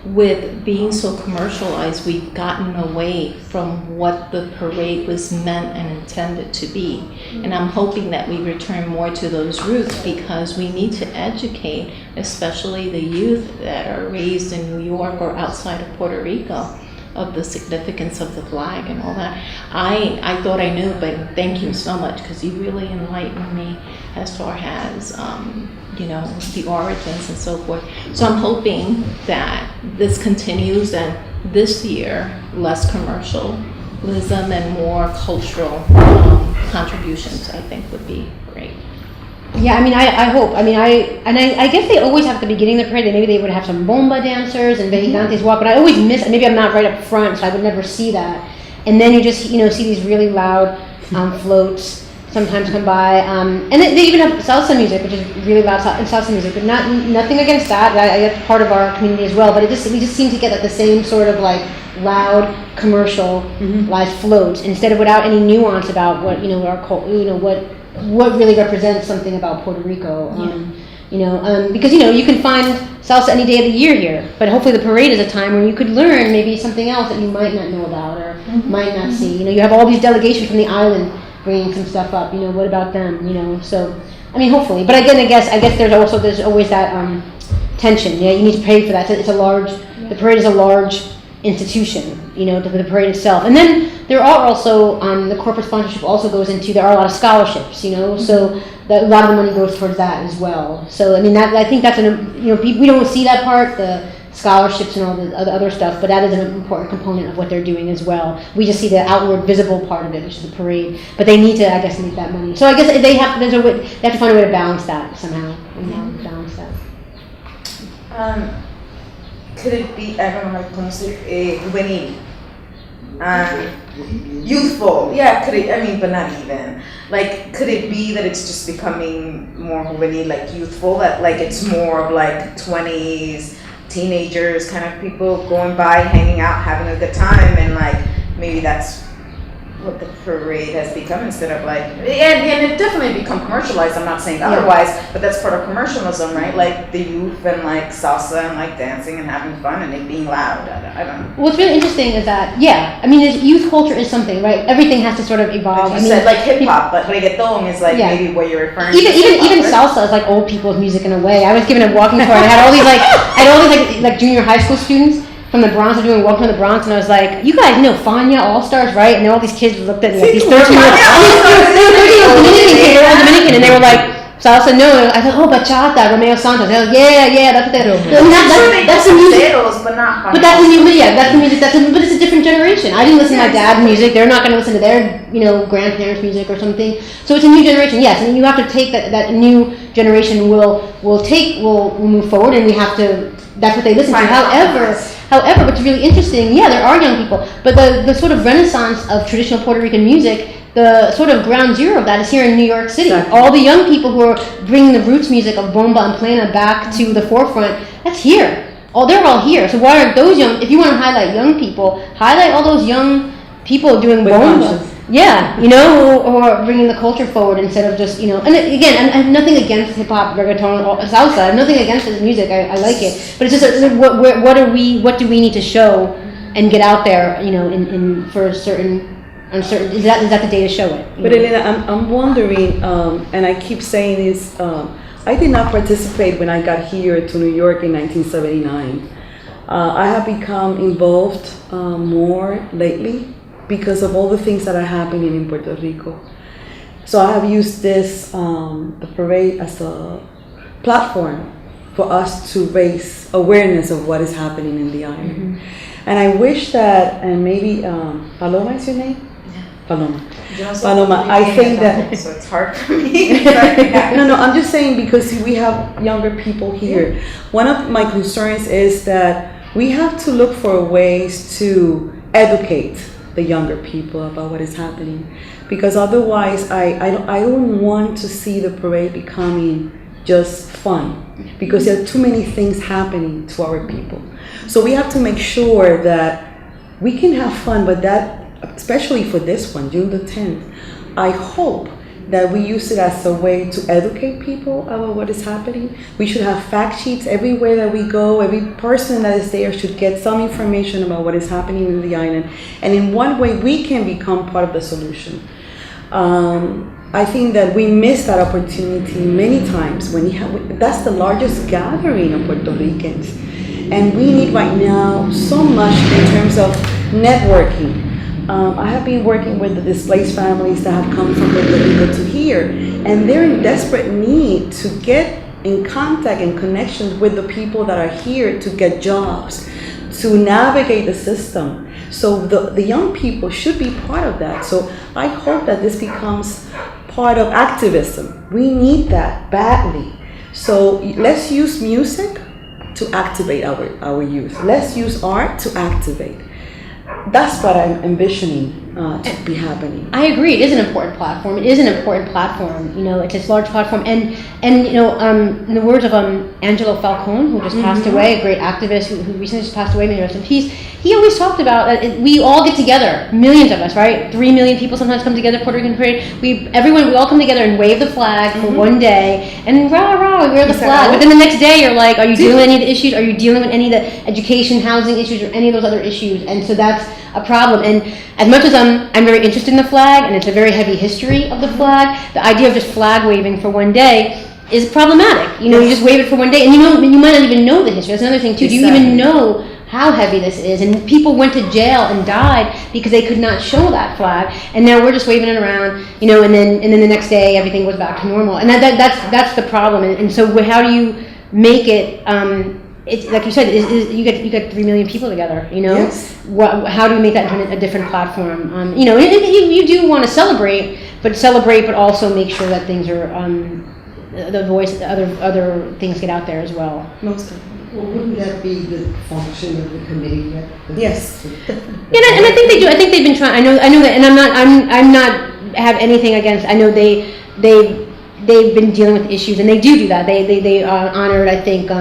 with being so commercialized, we've gotten away from what the parade was meant and intended to be. And I'm hoping that we return more to those roots because we need to educate, especially the youth that are raised in New York or outside of Puerto Rico, of the significance of the flag and all that. I thought I knew, but thank you so much because you really enlightened me as far as the origins and so forth. So I'm hoping that this continues, and this year less commercialism and more cultural contributions I think would be great. Yeah, I mean, I hope. I mean, I guess they always have at the beginning of the parade. Maybe they would have some bomba dancers and vigilantes walk, but I always miss. Maybe I'm not right up front, so I would never see that. And then you just see these really loud floats sometimes come by, and they even have salsa music, which is really loud salsa music. But nothing against that. That's part of our community as well. But we just seem to get like the same sort of like loud commercialized floats instead of without any nuance about what our what really represents something about Puerto Rico. Because you can find salsa any day of the year here, but hopefully the parade is a time where you could learn maybe something else that you might not know about or might not see. You have all these delegations from the island bringing some stuff up. What about them? So I mean, hopefully. But again, I guess there's always that tension. Yeah, you need to pay for that. The parade is a large institution. The parade itself, and then there are also the corporate sponsorship also goes into. There are a lot of scholarships. So a lot of the money goes towards that as well. So I mean, I think that's we don't see that part, the scholarships and all the other stuff, but that is an important component of what they're doing as well. We just see the outward visible part of it, which is the parade, but they need to, I guess, make that money. So I guess they have to find a way to balance that somehow. Balance that. Could it be, I don't know how to pronounce it, juvenil? Youthful, yeah, but not even. Like, could it be that it's just becoming more juvenil, like youthful, that like it's more of like 20s, teenagers kind of people going by, hanging out, having a good time, and like maybe that's what the parade has become instead of like, and it definitely become commercialized. I'm not saying otherwise, but that's part of commercialism, right? Like the youth and like salsa and like dancing and having fun and it being loud. I don't know. What's really interesting is that, I mean, youth culture is something, right? Everything has to sort of evolve. Like you said, like hip hop, but reggaeton is like maybe what you're referring to. Even salsa is like old people's music in a way. I was given a walking tour and I had all these like junior high school students from the Bronx are doing Welcome to the Bronx, and I was like, you guys know Fania All-Stars, right? And then all these kids looked at me, like these 13-year-olds. They were Dominican, and they were like, salsa, no. I thought, oh, bachata, Romeo Santos. They were like, yeah, that's what that's the music. But that's the music, that's the music, but it's a different generation. I didn't listen to my dad's music. They're not going to listen to their, grandparents' music or something. So it's a new generation, yes. And you have to take that new generation will move forward, and we have to, that's what they listen to. However, what's really interesting, there are young people, but the sort of renaissance of traditional Puerto Rican music, the sort of ground zero of that is here in New York City. Exactly. All the young people who are bringing the roots music of bomba and plena back to the forefront, that's here. They're all here. So why aren't those young, if you want to highlight young people, highlight all those young people doing bomba. Yeah, or bringing the culture forward instead of just, and again, I have nothing against hip hop, reggaeton, or salsa. I have nothing against this music. I like it, but it's just what do we need to show and get out there, for certain. Is that the day to show it? But Elena, I'm wondering, and I keep saying this. I did not participate when I got here to New York in 1979. I have become involved more lately, because of all the things that are happening in Puerto Rico. So I have used this, the parade, as a platform for us to raise awareness of what is happening in the island. Mm-hmm. And I wish that, and maybe, Paloma is your name? Yeah. Paloma, I think that... So it's hard for me. No, I'm just saying because we have younger people here. Yeah. One of my concerns is that we have to look for ways to educate the younger people about what is happening, because otherwise I don't want to see the parade becoming just fun, because there are too many things happening to our people. So we have to make sure that we can have fun, but that, especially for this one, June the 10th, I hope that we use it as a way to educate people about what is happening. We should have fact sheets everywhere that we go. Every person that is there should get some information about what is happening in the island. And in one way, we can become part of the solution. I think that we miss that opportunity many times. That's the largest gathering of Puerto Ricans. And we need right now so much in terms of networking. I have been working with the displaced families that have come from Puerto Rico to here, and they're in desperate need to get in contact and connections with the people that are here to get jobs, to navigate the system. So the young people should be part of that. So I hope that this becomes part of activism. We need that badly. So let's use music to activate our youth. Let's use art to activate. That's what I'm envisioning to be happening. I agree. It is an important platform. It's this large platform. And in the words of Angelo Falcone, who just passed away, a great activist who recently just passed away, may rest in peace, he always talked about we all get together, millions of us, right? 3 million people sometimes come together, Puerto Rican parade. We all come together and wave the flag for one day, and rah, rah, we wear the flag. But then the next day you're like, are you dealing with any of the issues? Are you dealing with any of the education, housing issues, or any of those other issues? And so that's a problem. And as much as I'm very interested in the flag, and it's a very heavy history of the flag, the idea of just flag waving for one day is problematic. You just wave it for one day, and you might not even know the history. That's another thing too. Do you even know how heavy this is? And people went to jail and died because they could not show that flag, and now we're just waving it around, and then the next day everything goes back to normal. And that's the problem. And so how do you make it? It's like you said, you get 3 million people together. Yes. How do you make that into a different platform? You do want to celebrate, but also make sure that things are the voice, other things get out there as well. Most of them. Well, wouldn't that be the function of the committee? Yes. And I think they do. I think they've been trying. I know that, and I'm not have anything against. I know they've been dealing with issues, and they do that. They honored, I think,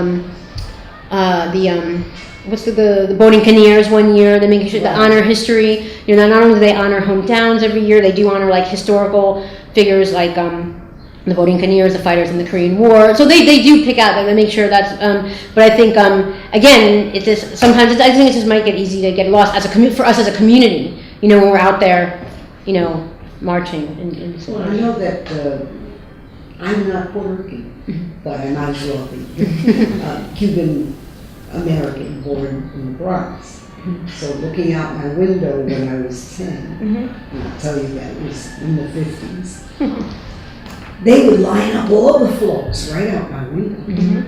what's the boating canoeiers one year. They make sure they honor history. You know, not only do they honor hometowns every year, they do honor like historical figures like the boating canoeiers, the fighters in the Korean War. So they do pick out. They make sure that's. But I think again, it just sometimes I think it just might get easy to get lost as a for us as a community. You know, when we're out there, you know, marching and so Well, on. I know that I'm not Puerto Rican, but I might as well be. Cuban American, born in the Bronx. So looking out my window when I was 10, I'll tell you that it was in the 50s, they would line up all the floats right out my window.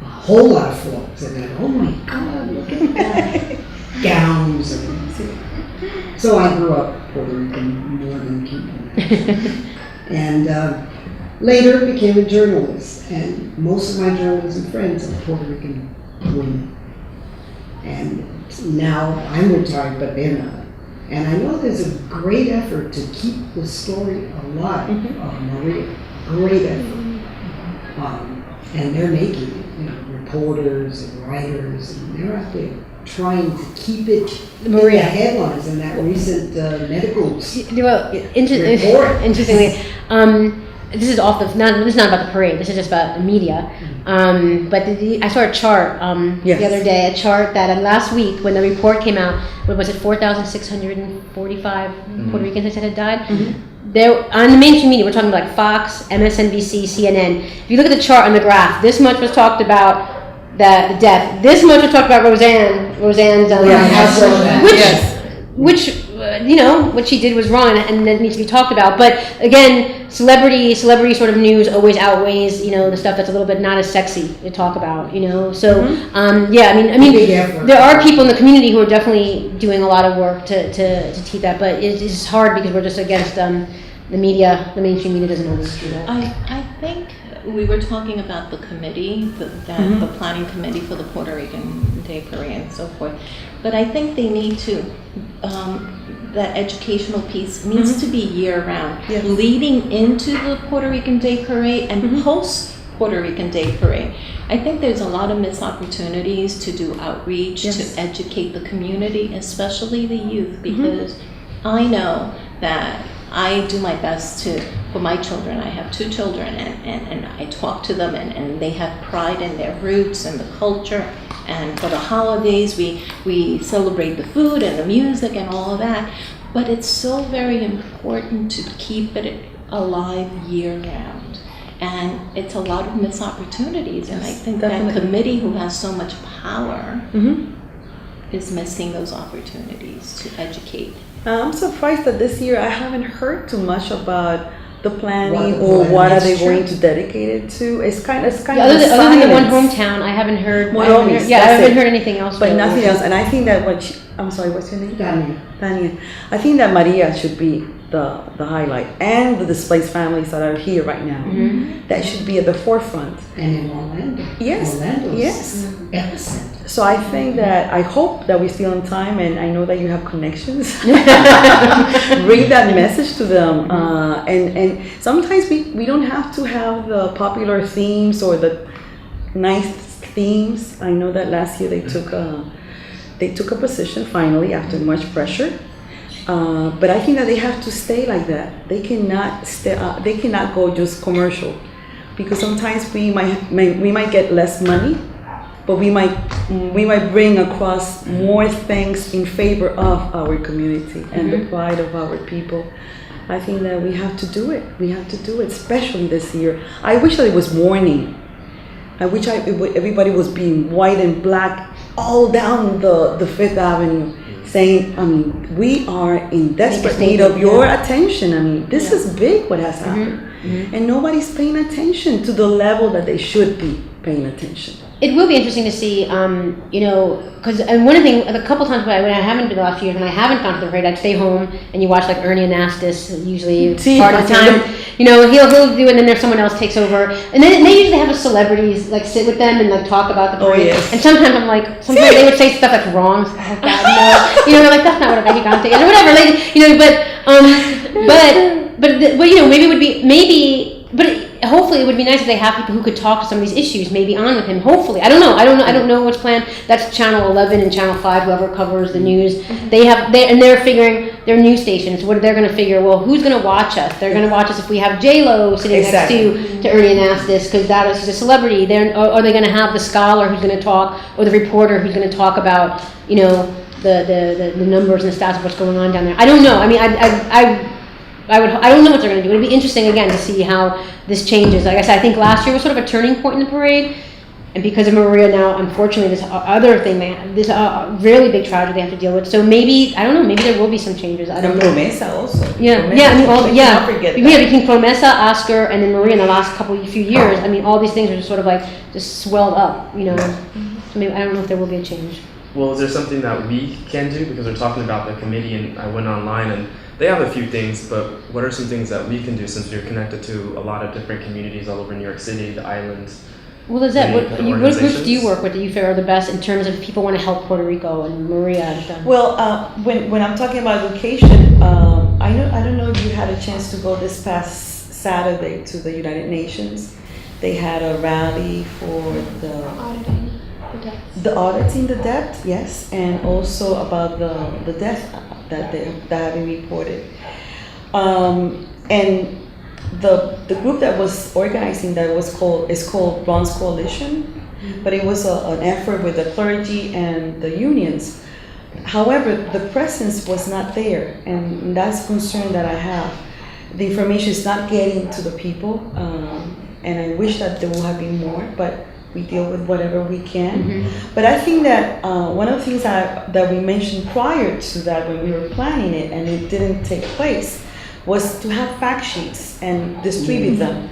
A whole lot of floats. And then, oh my God, look at that. Gowns and everything. So I grew up Puerto Rican more than Cuban. And later became a journalist, and most of my journalism friends are Puerto Rican women. And now I'm retired, but they're not. And I know there's a great effort to keep the story alive of Maria. Great effort. And they're making it, you know, reporters and writers, and they're out there trying to keep it in the headlines in that recent medical Well, interestingly, this is off the. This is not about the parade. This is just about the media. But I saw a chart the other day. A chart that last week when the report came out, what was it? 4,645 Puerto Ricans that had died. There on the mainstream media, we're talking about like Fox, MSNBC, CNN. If you look at the chart on the graph, this much was talked about the death. This much was talked about Roseanne's which you know, what she did was wrong and that needs to be talked about. But again, celebrity sort of news always outweighs, you know, the stuff that's a little bit not as sexy to talk about, you know. So yeah, I mean there are people in the community who are definitely doing a lot of work to teach that, but it's hard because we're just against the media. The mainstream media doesn't always do that. I think we were talking about the committee, the planning committee for the Puerto Rican Day Parade and so forth. But I think they need to, that educational piece needs to be year-round, leading into the Puerto Rican Day Parade and post Puerto Rican Day Parade. I think there's a lot of missed opportunities to do outreach, to educate the community, especially the youth, because I know that I do my best for my children. I have 2 children, and I talk to them, and they have pride in their roots and the culture. And for the holidays, we celebrate the food and the music and all of that. But it's so very important to keep it alive year-round. And it's a lot of missed opportunities. And I think that committee who has so much power is missing those opportunities to educate. I'm surprised that this year I haven't heard too much about the planning or what are they going to dedicate it to. It's kind of other than the one hometown, I haven't heard. I haven't heard anything else. But nothing else. And I think that I'm sorry, what's your name? Tanya. I think that Maria should be the highlight, and the displaced families that are here right now. That should be at the forefront. And in Orlando. Yes. Orlando's epicenter. So I think that, I hope that we're still on time, and I know that you have connections. Bring that message to them. And sometimes we don't have to have the popular themes or the nice themes. I know that last year they took a position finally after much pressure. But I think that they have to stay like that. They cannot go just commercial, because sometimes we might get less money, but we might bring across more things in favor of our community and the pride of our people. I think that we have to do it. We have to do it, especially this year. I wish that it was morning. I wish everybody was being white and black all down the Fifth Avenue, saying, we are in desperate need of your attention. I mean, this is big what has happened. And nobody's paying attention to the level that they should be paying attention. It will be interesting to see, you know, because one of the things, a couple times when I haven't been the last few years, when I haven't gone to the parade, I'd stay home and you watch like Ernie Anastas, usually part of the time. You know, he'll do it, and then there's someone else takes over, and then they usually have a celebrities like sit with them and like talk about the parade. And sometimes I'm like, sometimes they would say stuff that's wrong. Oh God, no. You know, like that's not what a Mexicante is or whatever. Like, you know, but you know, maybe it would be but hopefully it would be nice if they have people who could talk to some of these issues, maybe on with him. Hopefully, I don't know what's planned. That's Channel 11 and Channel 5, whoever covers the news. They're figuring their news stations. What they're going to figure? Well, who's going to watch us? They're going to watch us if we have J-Lo sitting next to Ernie Anastas because that is a celebrity. Are they going to have the scholar who's going to talk, or the reporter who's going to talk about the numbers and the stats of what's going on down there? I don't know. I mean, I don't know what they're going to do. It'd be interesting again to see how this changes. Like I said, I think last year was sort of a turning point in the parade, and because of Maria now, unfortunately, this other thing, this really big tragedy they have to deal with. So maybe, I don't know, maybe there will be some changes. I don't know. Promesa also. Yeah, between Promesa, Oscar, and then Maria in the last few years, I mean, all these things are just sort of like just swelled up, So maybe I don't know if there will be a change. Well, is there something that we can do? Because we're talking about the committee, and I went online and they have a few things, but what are some things that we can do since we're connected to a lot of different communities all over New York City, the islands? Well, is that what groups do you work with that you feel are the best in terms of if people want to help Puerto Rico and Maria has done? Well, when I'm talking about education, I don't know if you had a chance to go this past Saturday to the United Nations. They had a rally for auditing the debt, yes, and also about the death that have been reported. And the group that was organizing that is called Bronze Coalition, but it was an effort with the clergy and the unions. However, the presence was not there, and that's a concern that I have. The information is not getting to the people, and I wish that there would have been more, but we deal with whatever we can. Mm-hmm. But I think that one of the things that we mentioned prior to that when we were planning it, and it didn't take place, was to have fact sheets and distribute them.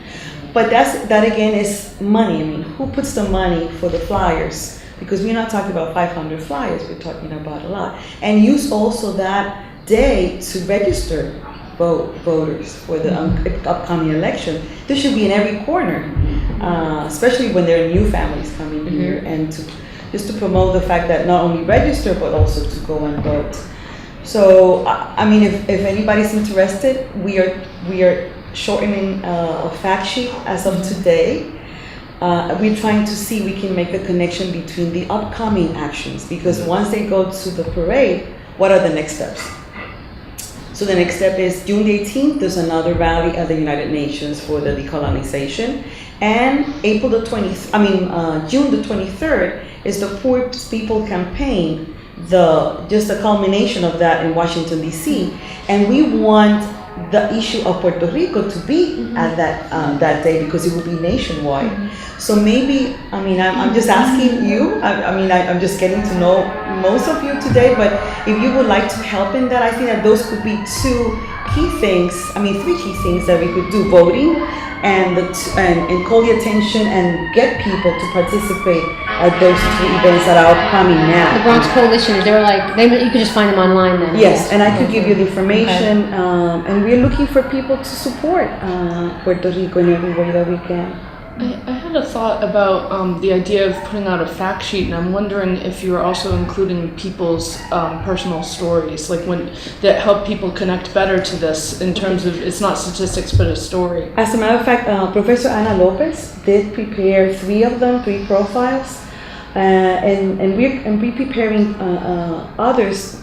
But that again is money. I mean, who puts the money for the flyers? Because we're not talking about 500 flyers, we're talking about a lot. And use also that day to register voters for the upcoming election. This should be in every corner, especially when there are new families coming here, and just to promote the fact that not only register, but also to go and vote. So, I mean, if anybody's interested, we are shortening a fact sheet as of today. We're trying to see we can make the connection between the upcoming actions, because once they go to the parade, what are the next steps? So the next step is June 18th, there's another rally at the United Nations for the decolonization. And June the 23rd is the Poor People Campaign, just the culmination of that in Washington, D.C. And we want the issue of Puerto Rico to be at that day, because it will be nationwide. So maybe, I mean, I'm just asking you, I'm just getting to know most of you today, but if you would like to help in that, I think that those could be three key things that we could do: voting and call the attention and get people to participate at those two events that are upcoming now. The Bronx Coalition, you could just find them online then? Yes, and I could give you the information, and we're looking for people to support Puerto Rico in every way that we can. I had a thought about the idea of putting out a fact sheet, and I'm wondering if you're also including people's personal stories, that help people connect better to this in terms of, it's not statistics but a story. As a matter of fact, Professor Ana Lopez did prepare three profiles, and we're preparing others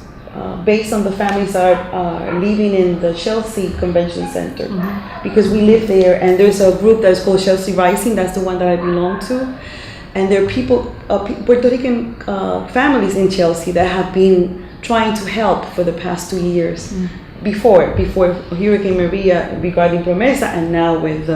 based on the families that are living in the Chelsea Convention Center, because we live there, and there's a group that's called Chelsea Rising. That's the one that I belong to, and there are people, Puerto Rican families in Chelsea that have been trying to help for the past 2 years, before Hurricane Maria, regarding Promesa, and now with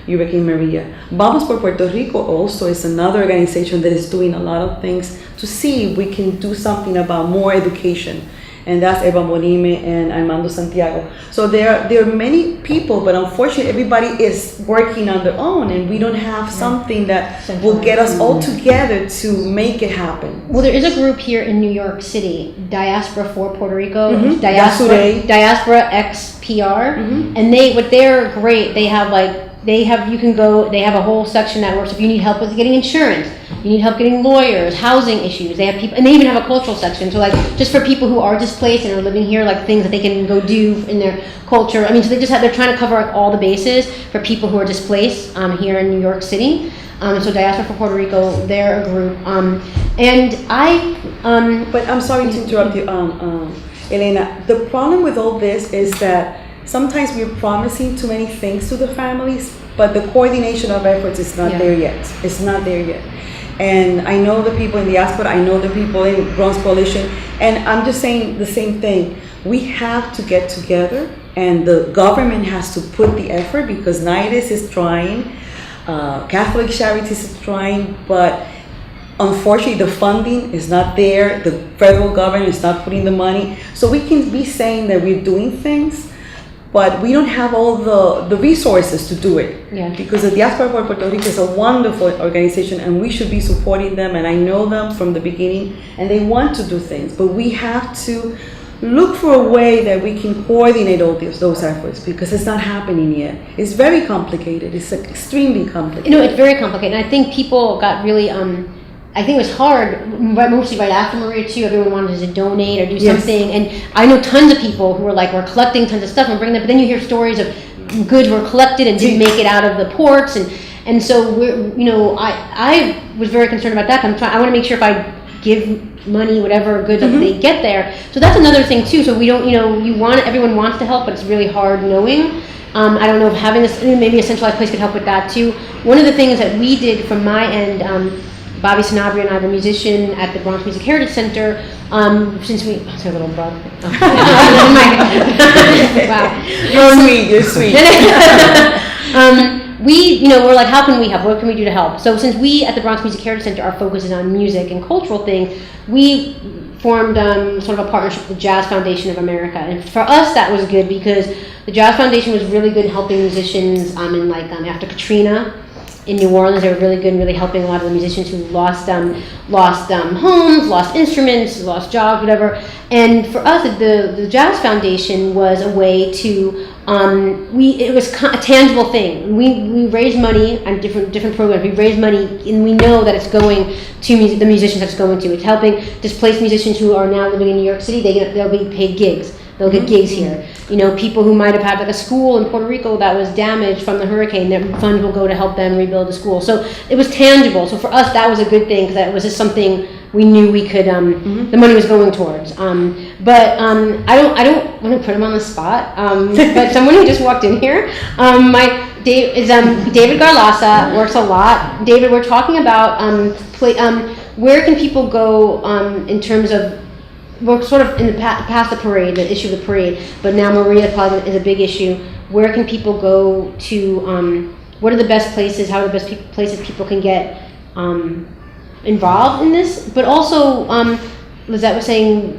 Hurricane Maria. Vamos por Puerto Rico also is another organization that is doing a lot of things to see if we can do something about more education. And that's Eva Morime and Armando Santiago. So there are many people, but unfortunately everybody is working on their own, and we don't have something that will get us all together to make it happen. Well, there is a group here in New York City, Diaspora for Puerto Rico, Diaspora X PR, and they're great. They have they have a whole section that works if you need help with getting insurance, you need help getting lawyers, housing issues. They have people, and they even have a cultural section. So like just for people who are displaced and are living here, like things that they can go do in their culture. I mean, so they're trying to cover like, all the bases for people who are displaced here in New York City. So Diaspora for Puerto Rico, they're a group. But I'm sorry to interrupt you, Elena. The problem with all this is that sometimes we're promising too many things to the families, but the coordination of efforts is not there yet. It's not there yet. And I know the people in the diaspora, I know the people in Bronx Coalition, and I'm just saying the same thing. We have to get together, and the government has to put the effort, because NIDIS is trying, Catholic Charities is trying, but unfortunately the funding is not there. The federal government is not putting the money. So we can be saying that we're doing things, but we don't have all the resources to do it. Yeah. Because the Diaspora for Puerto Rico is a wonderful organization, and we should be supporting them, and I know them from the beginning, and they want to do things, but we have to look for a way that we can coordinate all those efforts, because it's not happening yet. It's very complicated. It's extremely complicated. It's very complicated, and I think people got really I think it was hard, mostly right after Maria too. Everyone wanted to donate or do something, and I know tons of people who were like, we're collecting tons of stuff and bringing them. But then you hear stories of goods were collected and didn't make it out of the ports, and so I was very concerned about that. I want to make sure if I give money, whatever goods that they get there. So that's another thing too. So we don't, everyone wants to help, but it's really hard knowing. I don't know if having this, maybe a centralized place could help with that too. One of the things that we did from my end. Bobby Sanabria and I, the musician at the Bronx Music Heritage Center, since we, that's our little brother. Oh. Wow. You're sweet. We're like, how can we help? What can we do to help? So since we at the Bronx Music Heritage Center, our focus is on music and cultural things, we formed sort of a partnership with the Jazz Foundation of America. And for us, that was good because the Jazz Foundation was really good helping musicians after Katrina. In New Orleans, they were really good, really helping a lot of the musicians who lost homes, lost instruments, lost jobs, whatever. And for us, the Jazz Foundation was a way to it was a tangible thing. We raise money on different programs. We raise money, and we know that it's going to the musicians that it's going to. It's helping displaced musicians who are now living in New York City. They'll be paid gigs. They'll get gigs here. People who might have had like a school in Puerto Rico that was damaged from the hurricane, their funds will go to help them rebuild the school. So it was tangible. So for us, that was a good thing because that was just something we knew we could. The money was going towards. But I don't want to put him on the spot. But someone who just walked in here, David Garlasa works a lot. David, we're talking about where can people go in terms of. We're sort of in the past the parade, the issue of the parade, but now Maria probably is a big issue. Where can people go to? What are the best places? How are the best places people can get involved in this? But also, Lizette was saying,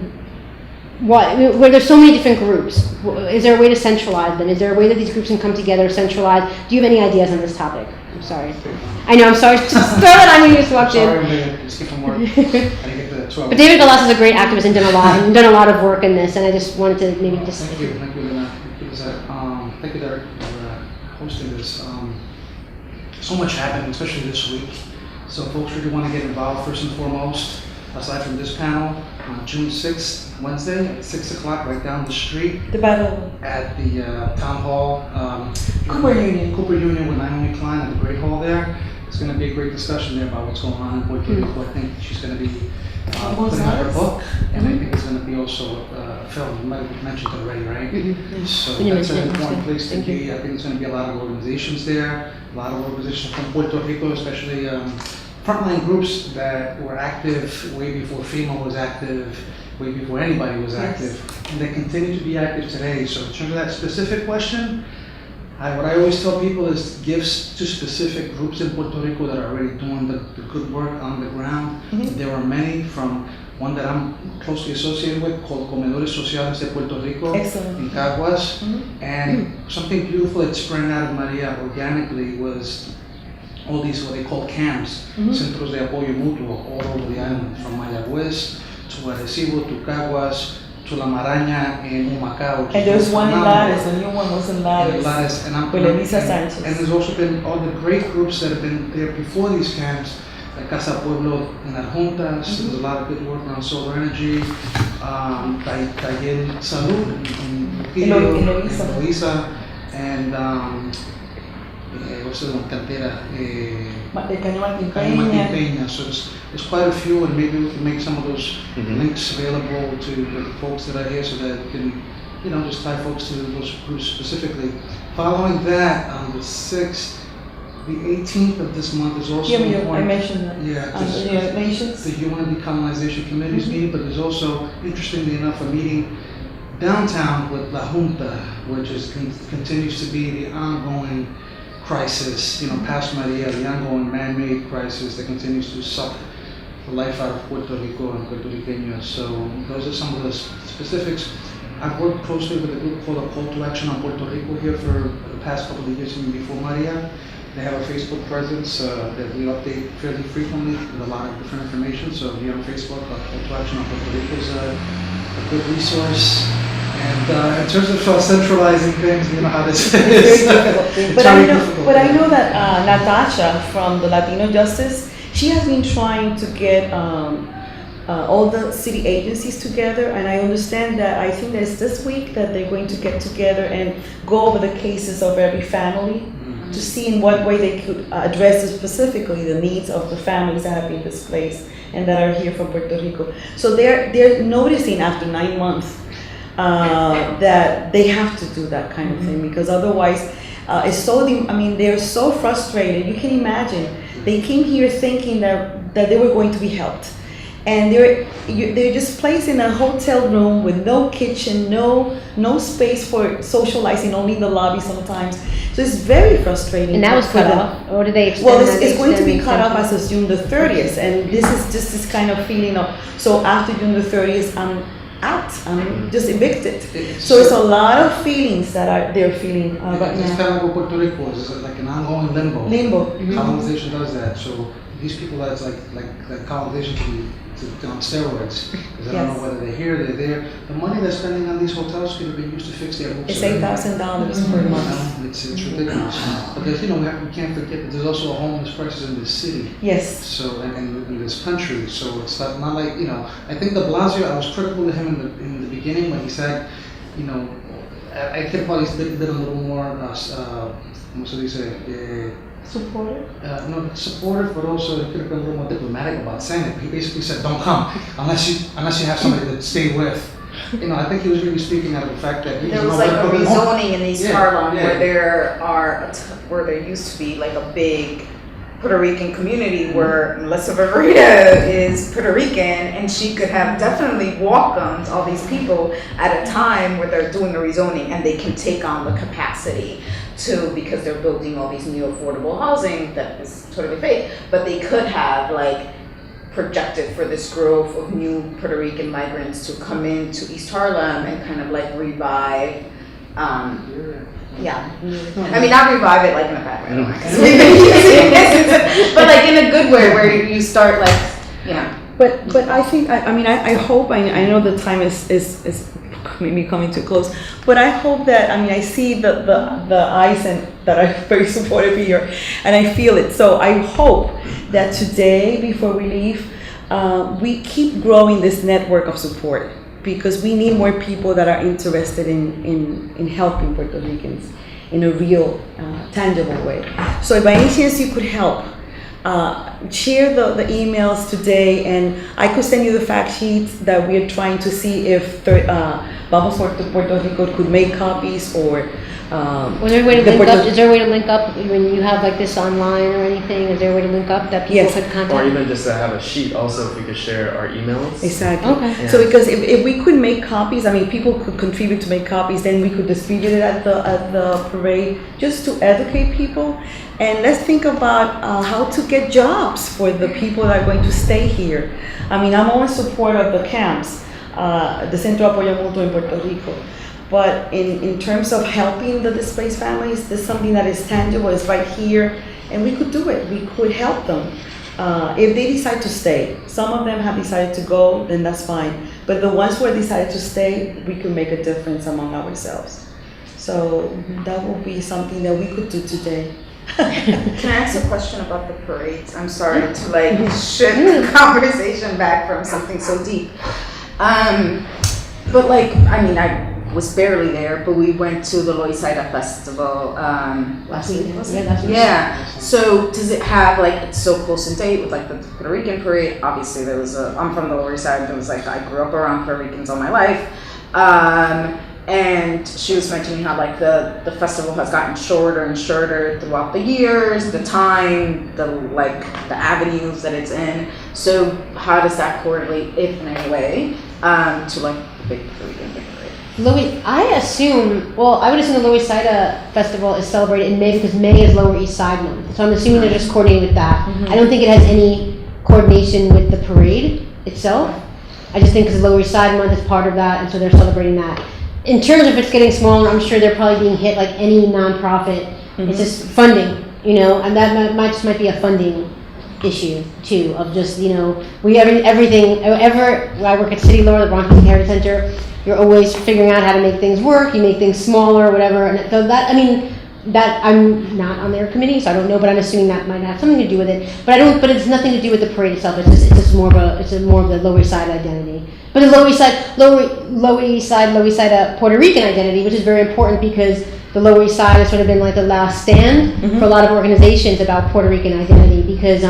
where there's so many different groups. Is there a way to centralize them? Is there a way that these groups can come together, centralized? Do you have any ideas on this topic? I'm sorry. I know. I'm sorry. Just throw that on you. You just walked in. Sorry, I'm going to skip from work. I didn't get to 12. But David Galas is a great activist and done a lot of work in this, and I just wanted to maybe just. Thank you, Elena. Thank you, Derek, for hosting this. So much happened, especially this week. So folks really want to get involved first and foremost. Aside from this panel, on June 6th, Wednesday at 6 o'clock, right down the street. The battle. At the town hall. Cooper Union. Cooper Union with Naomi Klein at the Great Hall there. It's going to be a great discussion there about what's going on in Puerto Rico. I think she's going to be putting out her book, and I think it's going to be also a film. You might have mentioned it already, right? So that's an important place to be. I think there's going to be a lot of organizations there, a lot of organizations from Puerto Rico, especially frontline groups that were active way before FEMA was active, way before anybody was active, and they continue to be active today. So in terms of that specific question, what I always tell people is gifts to specific groups in Puerto Rico that are already doing the good work on the ground. There are many, from one that I'm closely associated with called Comedores Sociales de Puerto Rico. Excellent. In Caguas. And something beautiful that sprang out of Maria organically was all these what they call CAMs, Centros de Apoyo Mutuo, all over the island, from Mayagüez to Arecibo to Caguas to La Maraña in Humacao. And there's one in phenomenal. Lares, the new one was in Lares. Lares, and With Elisa Sanchez. And there's also been all the great groups that have been there before these camps, like Casa Pueblo in Adjuntas. There's a lot of good work around solar energy. Taller Salud in Eloisa, and what's the one? Cantera. Caño Martín Martin Peña. Peña. So there's quite a few, and maybe we can make some of those links available to the folks that are here, so that we can, just tie folks to those groups specifically. Following that, on the 6th, the 18th of this month is also I mentioned that. Yeah, The United Nations. the UN Decolonization Committee's meeting, but there's also, interestingly enough, a meeting downtown with La Junta, which continues to be the ongoing crisis, past Maria, the ongoing man-made crisis that continues to suck the life out of Puerto Rico and Puerto Ricanos. So those are some of the specifics. I've worked closely with a group called A Call to Action on Puerto Rico here for the past couple of years, even before Maria. They have a Facebook presence that we update fairly frequently with a lot of different information. So if you're on Facebook, A Call to Action on Puerto Rico is a good resource. And in terms of centralizing things, you know how this is. It's very difficult. But I know that Natasha from the Latino Justice, she has been trying to get all the city agencies together, and I understand that I think that it's this week that they're going to get together and go over the cases of every family to see in what way they could address specifically the needs of the families that have been displaced and that are here from Puerto Rico. So they're noticing after 9 months that they have to do that kind of thing, because otherwise they're so frustrated. You can imagine they came here thinking that they were going to be helped, and they're just placed in a hotel room with no kitchen, no space for socializing, only in the lobby sometimes. So it's very frustrating. And that was cut off, or did they extend? Well, it's going to be cut off as of June the 30th, and this is just this kind of feeling of, so after June the 30th, I'm out, I'm just evicted. So it's a lot of feelings that they're feeling right It's now. kind of like what Puerto Rico is. It's like an ongoing limbo. Colonization does that. So these people, that's like colonization to on steroids, because I don't know whether they're here, they're there. The money they're spending on these hotels could have been used to fix their roofs. It's $8,000 per month. It's ridiculous. But there's, we can't forget that there's also a homeless crisis in this city. Yes. So and in this country. So it's not like I think De Blasio. I was critical of him in the beginning when he said, I could probably been a little more. What do you say? Supportive? No, supportive, but also he could have been a little more diplomatic about saying it. He basically said, "Don't come unless you have somebody to stay with." I think he was really speaking out of the fact that there was like a rezoning in East Harlem where there used to be like a big Puerto Rican community where Melissa Varita is Puerto Rican, and she could have definitely welcomed all these people at a time where they're doing a rezoning and they can take on the capacity to, because they're building all these new affordable housing that is totally fake, but they could have projected for this growth of new Puerto Rican migrants to come into East Harlem and kind of revive. I mean, not revive it in a bad way, but in a good way where you start But I think I hope I know the time is maybe coming too close, but I hope that I see the eyes and that are very supportive here, and I feel it. So I hope that today, before we leave, we keep growing this network of support, because we need more people that are interested in helping Puerto Ricans in a real, tangible way. So if by any chance you could help, share the emails today, and I could send you the fact sheets that we're trying to see if Vamos Puerto Rico could make copies, or is there a way to link up when you have this online or anything? Is there a way to link up that people could contact? Or even just to have a sheet also, if we could share our emails. Exactly. Okay. Yeah. So because if we could make copies, people could contribute to make copies, then we could distribute it at the parade, just to educate people. And let's think about how to get jobs for the people that are going to stay here. I'm all in support of the camps, the Centro de Apoyo Mutuo in Puerto Rico. But in terms of helping the displaced families, there's something that is tangible, it's right here, and we could do it. We could help them if they decide to stay. Some of them have decided to go, then that's fine. But the ones who are decided to stay, we could make a difference among ourselves. So that will be something that we could do today. Can I ask a question about the parades? I'm sorry to like shift the conversation back from something so deep. But like, I mean, I was barely there, but we went to the Loisaida Festival last week, was it? Yeah. So does it have like, it's so close in date with like the Puerto Rican parade? Obviously there was I'm from the Lower East Side, it was like, I grew up around Puerto Ricans all my life. And she was mentioning how like the festival has gotten shorter and shorter throughout the years, the time, the avenues that it's in. So how does that correlate, if in any way, to like the big Puerto Rican parade? I would assume the Lower East Side Festival is celebrated in May because May is Lower East Side month. So I'm assuming they're just coordinating with that. I don't think it has any coordination with the parade itself. I just think because Lower East Side month is part of that, and so they're celebrating that. In terms of it's getting smaller, I'm sure they're probably being hit like any nonprofit. It's just funding, and that might be a funding issue too. Of just everything. I work at City Law, the Bronx Heritage Center. You're always figuring out how to make things work. You make things smaller, or whatever. And so that I'm not on their committee, so I don't know. But I'm assuming that might have something to do with it. But But it's nothing to do with the parade itself. It's just more of the Lower East Side identity. But the Lower East Side Puerto Rican identity, which is very important because the Lower East Side has sort of been like the last stand for a lot of organizations about Puerto Rican identity because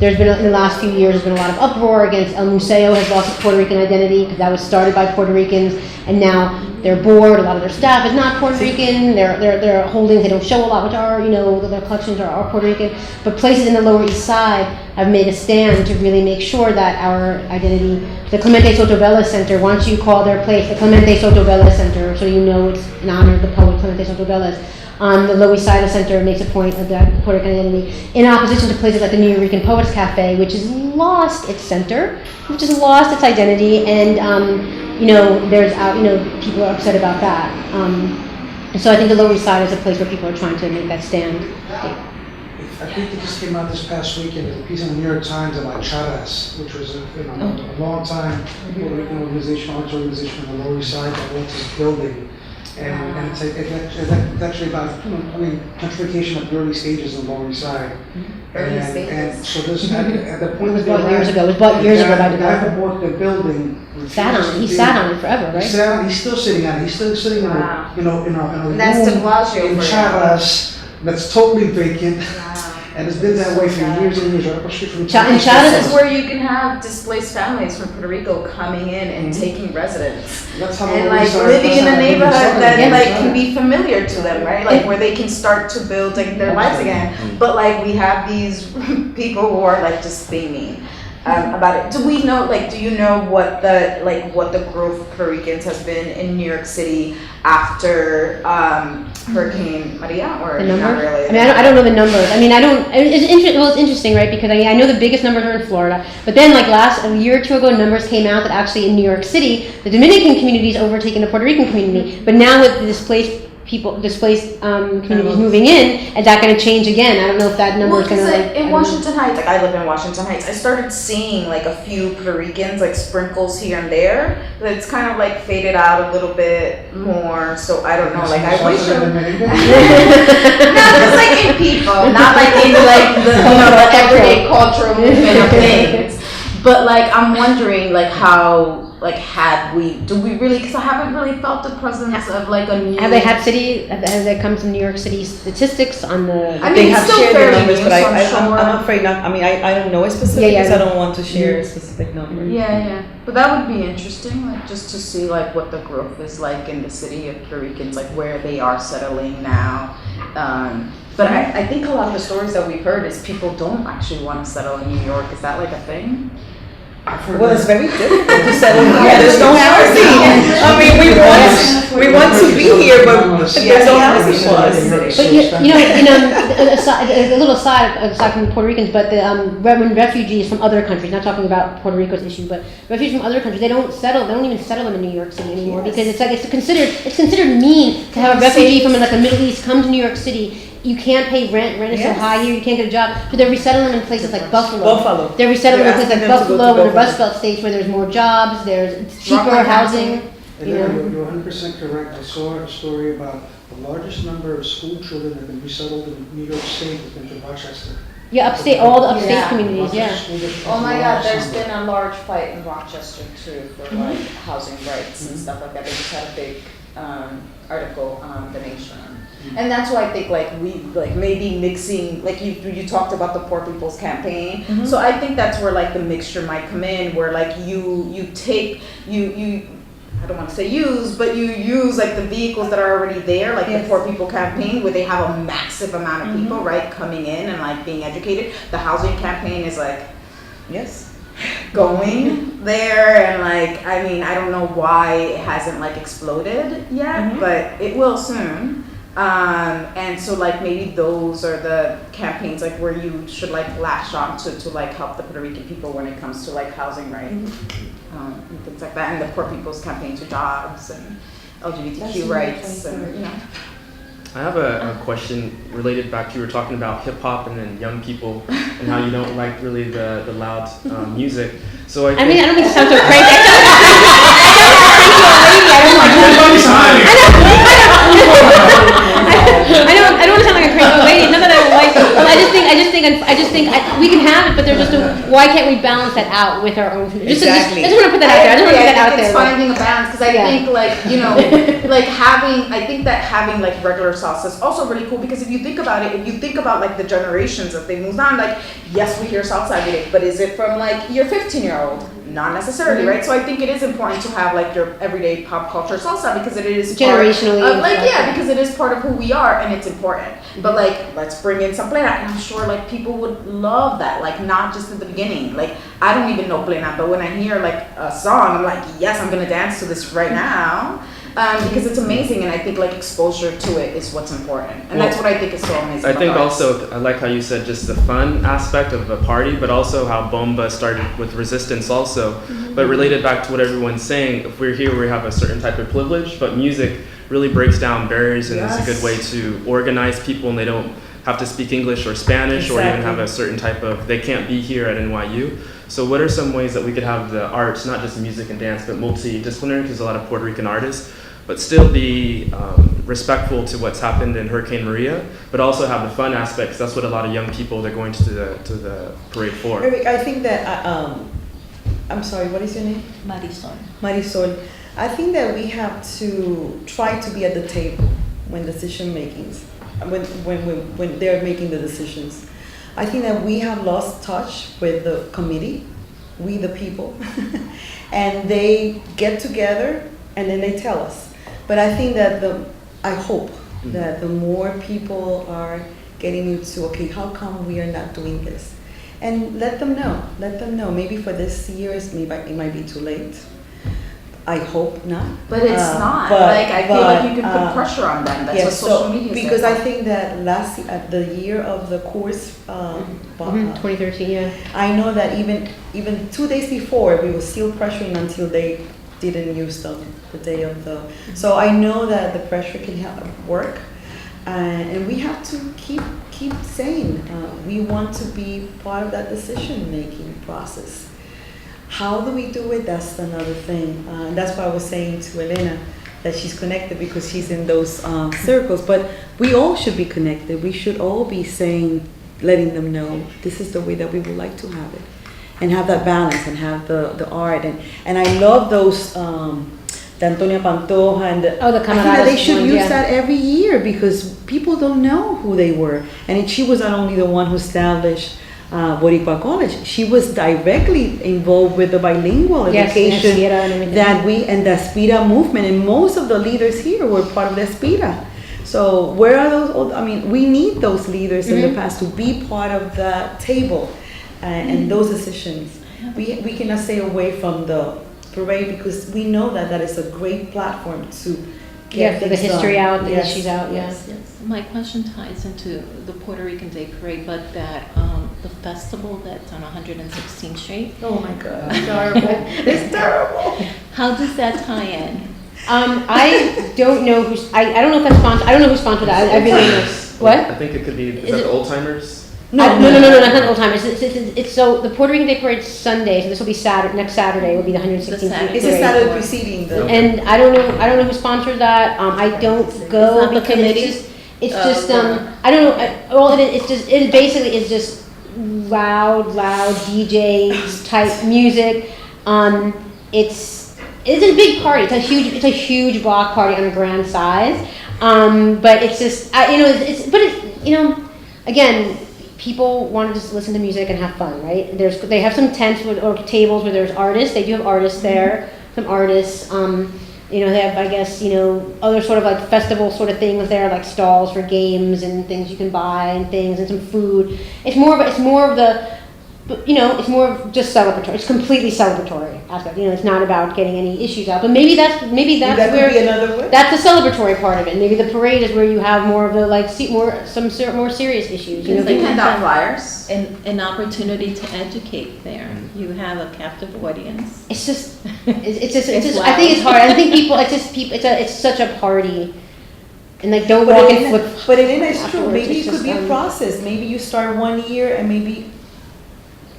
there's been, in the last few years, there's been a lot of uproar against El Museo has lost its Puerto Rican identity because that was started by Puerto Ricans, and now their board, a lot of their staff is not Puerto Rican. Their holdings, they don't show a lot, which are, their collections are Puerto Rican. But places in the Lower East Side have made a stand to really make sure that our identity, the Clemente Soto Vela Center, why don't you call their place the Clemente Soto Vela Center, so it's in honor of the poet Clemente Soto Velas. The Lower East Side Center makes a point of that Puerto Rican identity, in opposition to places like the New Rican Poets Cafe, which has lost its center, which has lost its identity, and people are upset about that. So I think the Lower East Side is a place where people are trying to make that stand. I think it just came out this past weekend, a piece in the New York Times about Charas, which was a long time Puerto Rican organization, arts organization on the Lower East Side that built this building. And it's actually about, gentrification of the early stages of the Lower East Side. And so this, at the point It was bought years ago. It was bought years ago by the guy who bought the building. He sat on it forever, right? He's still sitting on it. He's still sitting in a And that's room De Blasio in for Charas that's totally vacant. And it's been that way for years and years, right up the street from And Charas is where you can have displaced families from Puerto Rico coming in and taking residence. That's how And like living in a neighborhood that can be familiar to them, right? Like where they can start to build their lives again. But like we have these people who are like just being mean about it. Do you know what the growth of Puerto Ricans has been in New York City after Hurricane Maria, or the not numbers? really? I don't know the numbers. It's interesting, right? Because I know the biggest numbers are in Florida, but then a year or two ago, numbers came out that actually in New York City, the Dominican community is overtaking the Puerto Rican community. But now with the displaced communities moving in, is that going to change again? I don't know if that number is going to in Washington Heights, I live in Washington Heights, I started seeing a few Puerto Ricans, sprinkles here and there, but it's kind of faded out a little bit more, so I don't know, I wish not just in people, not in the everyday cultural movement of things, but I'm wondering how do we really, because I haven't really felt the presence of a new... Have they had have there come some New York City statistics on the... They have still shared their fairly numbers, new, but so I'm sure. I'm afraid not. I don't know a specific because I don't want to share a specific number. Yeah. But that would be interesting, just to see what the growth is in the city of Puerto Ricans, where they are settling now. But I think a lot of the stories that we've heard is people don't actually want to settle in New York. Is that a thing? Well, it's very difficult to settle here. There's no housing. we want to be here, but there's no housing for us. But a little aside from Puerto Ricans, but when refugees from other countries, not talking about Puerto Rico's issue, but refugees from other countries, they don't even settle them in New York City anymore because it's considered mean to have a refugee from the Middle East come to New York City you can't pay rent. Rent is so Yes. high here. You can't get a job. So they're resettling them in places like Buffalo. Buffalo. They're resettling them in They're places like asking them to go Buffalo to and the Rust Buffalo. Belt states where there's more jobs. It's cheaper Rockland housing. And You know. you're 100% correct. I saw a story about the largest number of school children that have been resettled in New York State has been to Rochester. Yeah, upstate, all the upstate Yeah. communities. Yeah. Rochester School District Oh my is the God, largest there's number. been a large fight in Rochester too for like housing rights and stuff like that. They just had a big article on the Nation. And that's why I think like we like maybe mixing like you talked about the Poor People's Campaign. So I think that's where like the mixture might come in, where like you take you I don't want to say use, but you use like the vehicles that are already there, like Yes. the Poor People Campaign, where they have a massive amount of people, right, coming in and like being educated. The housing campaign is like Yes. going there, and like I mean I don't know why it hasn't like exploded yet, but it will soon. And so like maybe those are the campaigns like where you should like latch on to like help the Puerto Rican people when it comes to like housing rights and things like that, and the Poor People's Campaign to jobs and LGBTQ rights and you know. I have a question related back to you were talking about hip hop and then young people and how you don't like really the loud music. So I I mean, I think don't mean to sound so crazy. I don't want to sound like a crazy old lady. Not that I don't like it. I just think we can have it, but there's just why can't we balance that out with our own? Just want to put that out there. I just want to put that out It's there. finding a balance because I think like you know like I think that having like regular salsa is also really cool because if you think about it, if you think about like the generations that they moved on, like yes we hear salsa every day, but is it from like your 15-year-old? Not necessarily, right? So I think it is important to have like your everyday pop culture salsa because it is Generationally part of, like exactly. yeah, because it is part of who we are and it's important. But like let's bring in some plena, and I'm sure like people would love that. Like not just at the beginning. Like I don't even know plena, but when I hear like a song, I'm like yes, I'm gonna dance to this right now. Because it's amazing, and I think like exposure to it is what's important, and that's what I think is so amazing. I think about arts. also I like how you said just the fun aspect of the party, but also how bomba started with resistance also. But related back to what everyone's saying, if we're here, we have a certain type of privilege, but music really breaks down barriers and is a good way to organize people, and they don't have to speak English or Spanish or even have a certain type of, they can't be here at NYU. So what are some ways that we could have the arts, not just music and dance, but multidisciplinary, because a lot of Puerto Rican artists, but still be respectful to what's happened in Hurricane Maria, but also have the fun aspects. That's what a lot of young people, they're going to the parade for. Eric, I think that, I'm sorry, what is your name? Marisol. Marisol. I think that we have to try to be at the table when decision makings, when they're making the decisions. I think that we have lost touch with the committee, we the people, and they get together and then they tell us. But I think that I hope that the more people are getting into, okay, how come we are not doing this? And let them know. Maybe for this year, it might be too late. I hope not. But it's not. Like I feel like you can put pressure on them. That's what social media is. Because I think that the year of the course, 2013, yeah. I know that even 2 days before, we were still pressuring until they didn't use the day of the. So I know that the pressure can work, and we have to keep saying we want to be part of that decision-making process. How do we do it? That's another thing. That's why I was saying to Elena that she's connected because she's in those circles. But we all should be connected. We should all be saying, letting them know this is the way that we would like to have it, and have that balance and have the art. And I love those, the Antonia Pantoja and the Camaradas I think that they should ones, use yeah. that every year because people don't know who they were. And she was not only the one who established Boricua College, she was directly involved with the bilingual education that and the Aspira movement, and most of the leaders here were part of the Aspira. So where are those? I mean, we need those leaders in the past to be part of the table and those decisions. We cannot stay away from the parade because we know that is a great platform to get the history out, the yes. issues out. Yes. My question ties into the Puerto Rican Day Parade, but that the festival that's on 116th Street. Oh my God, it's terrible. It's terrible. How does that tie in? I don't know who's. I don't know if that's sponsored. I don't know who sponsored that. I really don't know. What? I think it could be, is Is that it- the old timers? No, that's not old timers. It's so the Puerto Rican Day Parade's Sunday, so this will be Saturday. Next Saturday will be the 116th Saturday. It's a Saturday preceding the. And I don't know who sponsors that. I don't go not the because committee? it's just I don't know. Well, it basically is just loud DJs type music. It's a big party. It's a huge block party on a grand size. But it's just again, people want to just listen to music and have fun, right? They have some tents or tables where there's artists. They do have artists there. Some artists. They have, I guess, other sort of like festival sort of things there, like stalls for games and things you can buy and things and some food. It's more of just celebratory. It's completely celebratory aspect. It's not about getting any issues out. But maybe that's that where could be another way. that's the celebratory part of it. Maybe the parade is where you have more of the more serious issues. You can hand out flyers. An opportunity to educate there. You have a captive audience. It's just I think it's hard. I think it's such a party. And like don't walk and flip. But Elena, it's true. afterwards. Maybe It's it could just, be a process. Maybe you start one year and maybe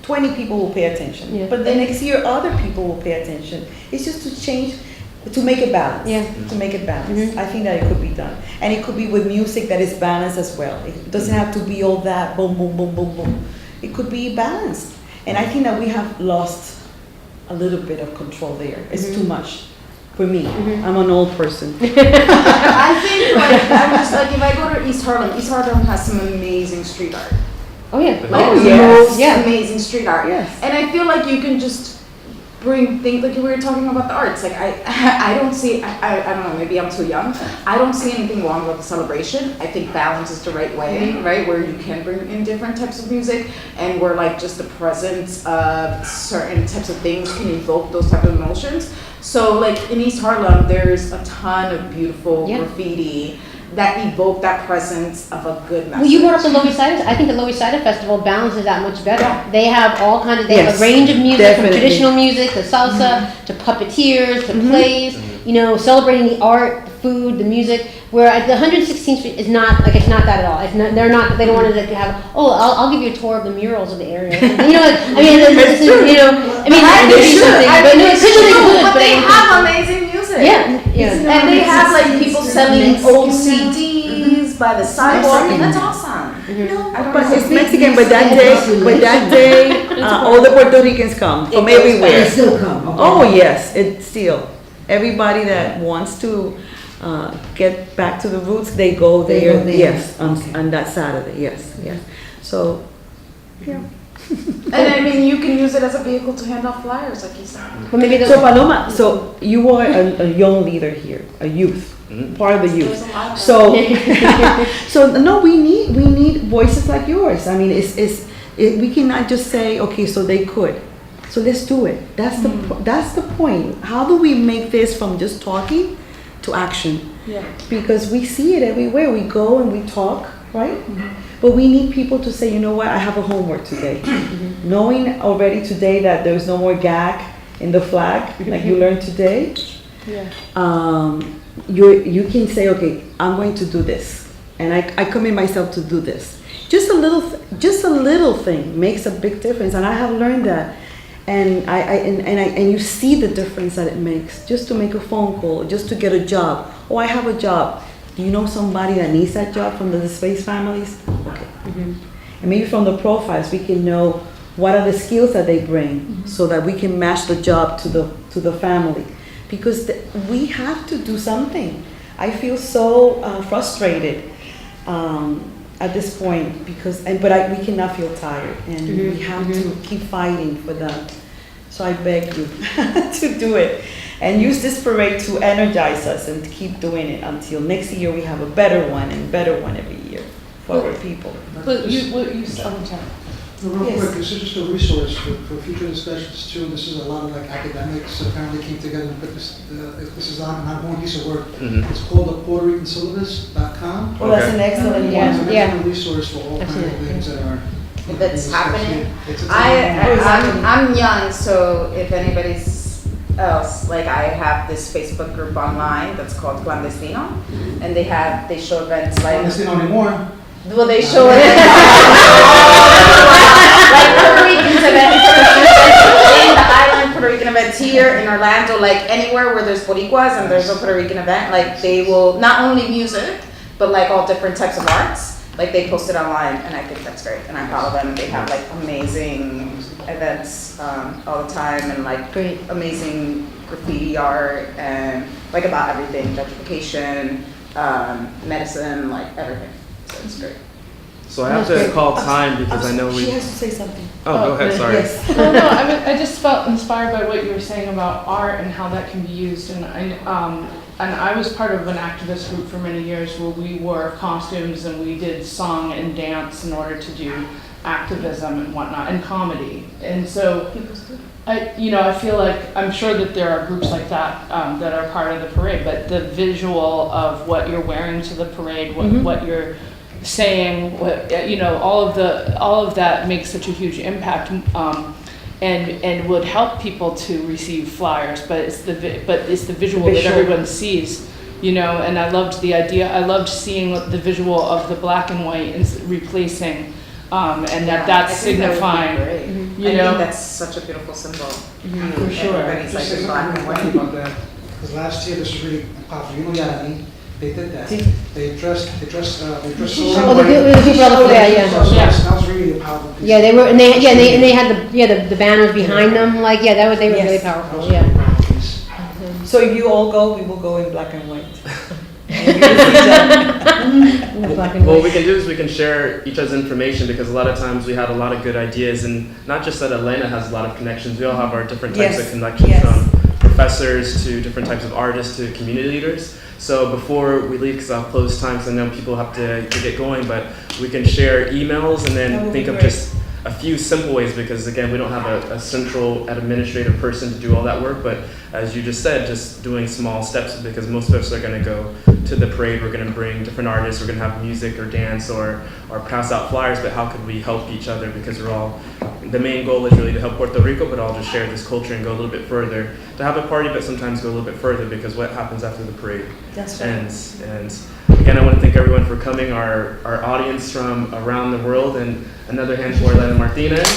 20 people will pay attention. Yeah. But the next year, other people will pay attention. It's just to change, to make it balanced. Yeah. To make it balanced. I think that it could be done. And it could be with music that is balanced as well. It doesn't have to be all that boom, boom, boom, boom, boom. It could be balanced. And I think that we have lost a little bit of control there. It's too much. For me, I'm an old person. I think I'm just like if I go to East Harlem has some amazing street art. Oh yeah. Like Oh, the yes. most Yeah. amazing street art. Yes. And I feel like you can just bring things like we were talking about the arts. Like I don't see I don't know, maybe I'm too young. I don't see anything wrong with the celebration. I think balance is the right way, right? Where you can bring in different types of music and where like just the presence of certain types of things can evoke those type of emotions. So like in East Harlem there's a ton of beautiful graffiti that evoke that presence of a good message. Well, you brought up the Loisaida. I think the Loisaida Festival balances that much better. They have all kinds of, they have a range of music, definitely. from traditional music to salsa to puppeteers to plays, celebrating the art, the food, the music. Where at the 116th Street is not, like, it's not that at all. It's not, they don't want to have, I'll give you a tour of the murals of the area. This is, But they have amazing music. Yeah. And they have like people selling old CDs by the sidewalk, and that's awesome. I don't But know. it's Mexican, but that day, all the Puerto Ricans come from everywhere. They still come. Okay. Oh, yes, it's still, everybody that wants to get back to the roots, they go They there, go there. yes, Okay. on that Saturday, yes. So, And I mean, you can use it as a vehicle to hand out flyers, like you said. But maybe so Paloma, so you are a young leader here, a youth, part of the There's youth. a lot of So, we need voices like yours. I mean, we cannot just say, okay, so they could. So let's do it. That's the point. How do we make this from just talking to action? Yeah. Because we see it everywhere. We go and we talk, right? But we need people to say, you know what, I have a homework today. Knowing already today that there's no more gag in the flag, like you learned today. Yeah. You can say, okay, I'm going to do this, and I commit myself to do this. Just a little thing makes a big difference, and I have learned that. And and you see the difference that it makes. Just to make a phone call, just to get a job. Oh, I have a job. Do you know somebody that needs that job from the displaced families? Okay. And maybe from the profiles we can know what are the skills that they bring, so that we can match the job to the family. Because we have to do something. I feel so frustrated at this point but we cannot feel tired, and we have to keep fighting for that. So I beg you to do it and use this parade to energize us and to keep doing it until next year we have a better one every year for our people. But Real quick, this is just a resource for future discussions too. This is a lot of like academics apparently came together and put this. This is an ongoing piece of work. It's called the Puerto Rican Syllabus.com. Well, that's an excellent one. It's an excellent resource for all kinds of things that are. That's happening. It's I'm young, so if anybody's else, like I have this Facebook group online that's called Clandestino, and they show events like. Not anymore. Well, they show it like Puerto Ricans events in the island, Puerto Rican events here in Orlando, like anywhere where there's Boricuas and there's a Puerto Rican event, like they will, not only music, but like all different types of arts, like they post it online, and I think that's great, and I'm proud of them. They have like amazing events all the time, and like Great. amazing graffiti art, and like about everything, gentrification, medicine, like everything. So it's great. So I have to call time because I know we. She has to say something. Oh, go ahead. Sorry. Yes. Well, no, I just felt inspired by what you were saying about art and how that can be used. And I was part of an activist group for many years where we wore costumes and we did song and dance in order to do activism and whatnot, and comedy. And so, I feel like, I'm sure that there are groups like that that are part of the parade, but the visual of what you're wearing to the parade, what you're saying, all of that makes such a huge impact, and would help people to receive flyers. But it's the visual that everyone sees, And I loved the idea. I loved seeing the visual of the black and white replacing, and that's signifying. I think that's such a beautiful symbol. For sure. Everybody's like in black and white. About that, because last year this was really powerful. Yarani, they did that. They dressed. Oh, the people on the flag, yeah. That was really a powerful piece. Yeah, they were, and they had the banners behind them, they were really powerful, yeah. So if you all go, we will go in black and white. What we can do is we can share each other's information, because a lot of times we had a lot of good ideas, and not just that Elena has a lot of connections, we all have our different types of connections, from professors to different types of artists to community leaders. So before we leave, because I'll close time, because I know people have to get going, but we can share emails and then think of just a few simple ways, because again, we don't have a central administrative person to do all that work, but as you just said, just doing small steps, because most of us are going to go to the parade, we're going to bring different artists, we're going to have music or dance or pass out flyers, but how could we help each other, because the main goal is really to help Puerto Rico, but all just share this culture and go a little bit further, to have a party, but sometimes go a little bit further, because what happens after the parade ends. And again, I want to thank everyone for coming, our audience from around the world, and another hand for Elena Martinez.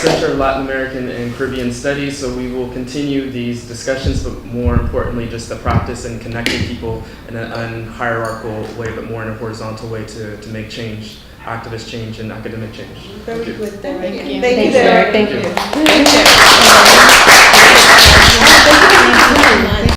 Center of Latin American and Caribbean Studies, so we will continue these discussions, but more importantly, just the practice and connecting people in an unhierarchical way, but more in a horizontal way to make change, activist change and academic change. Very good. Thank you. Thank you, Derek. Thank you. Thank you.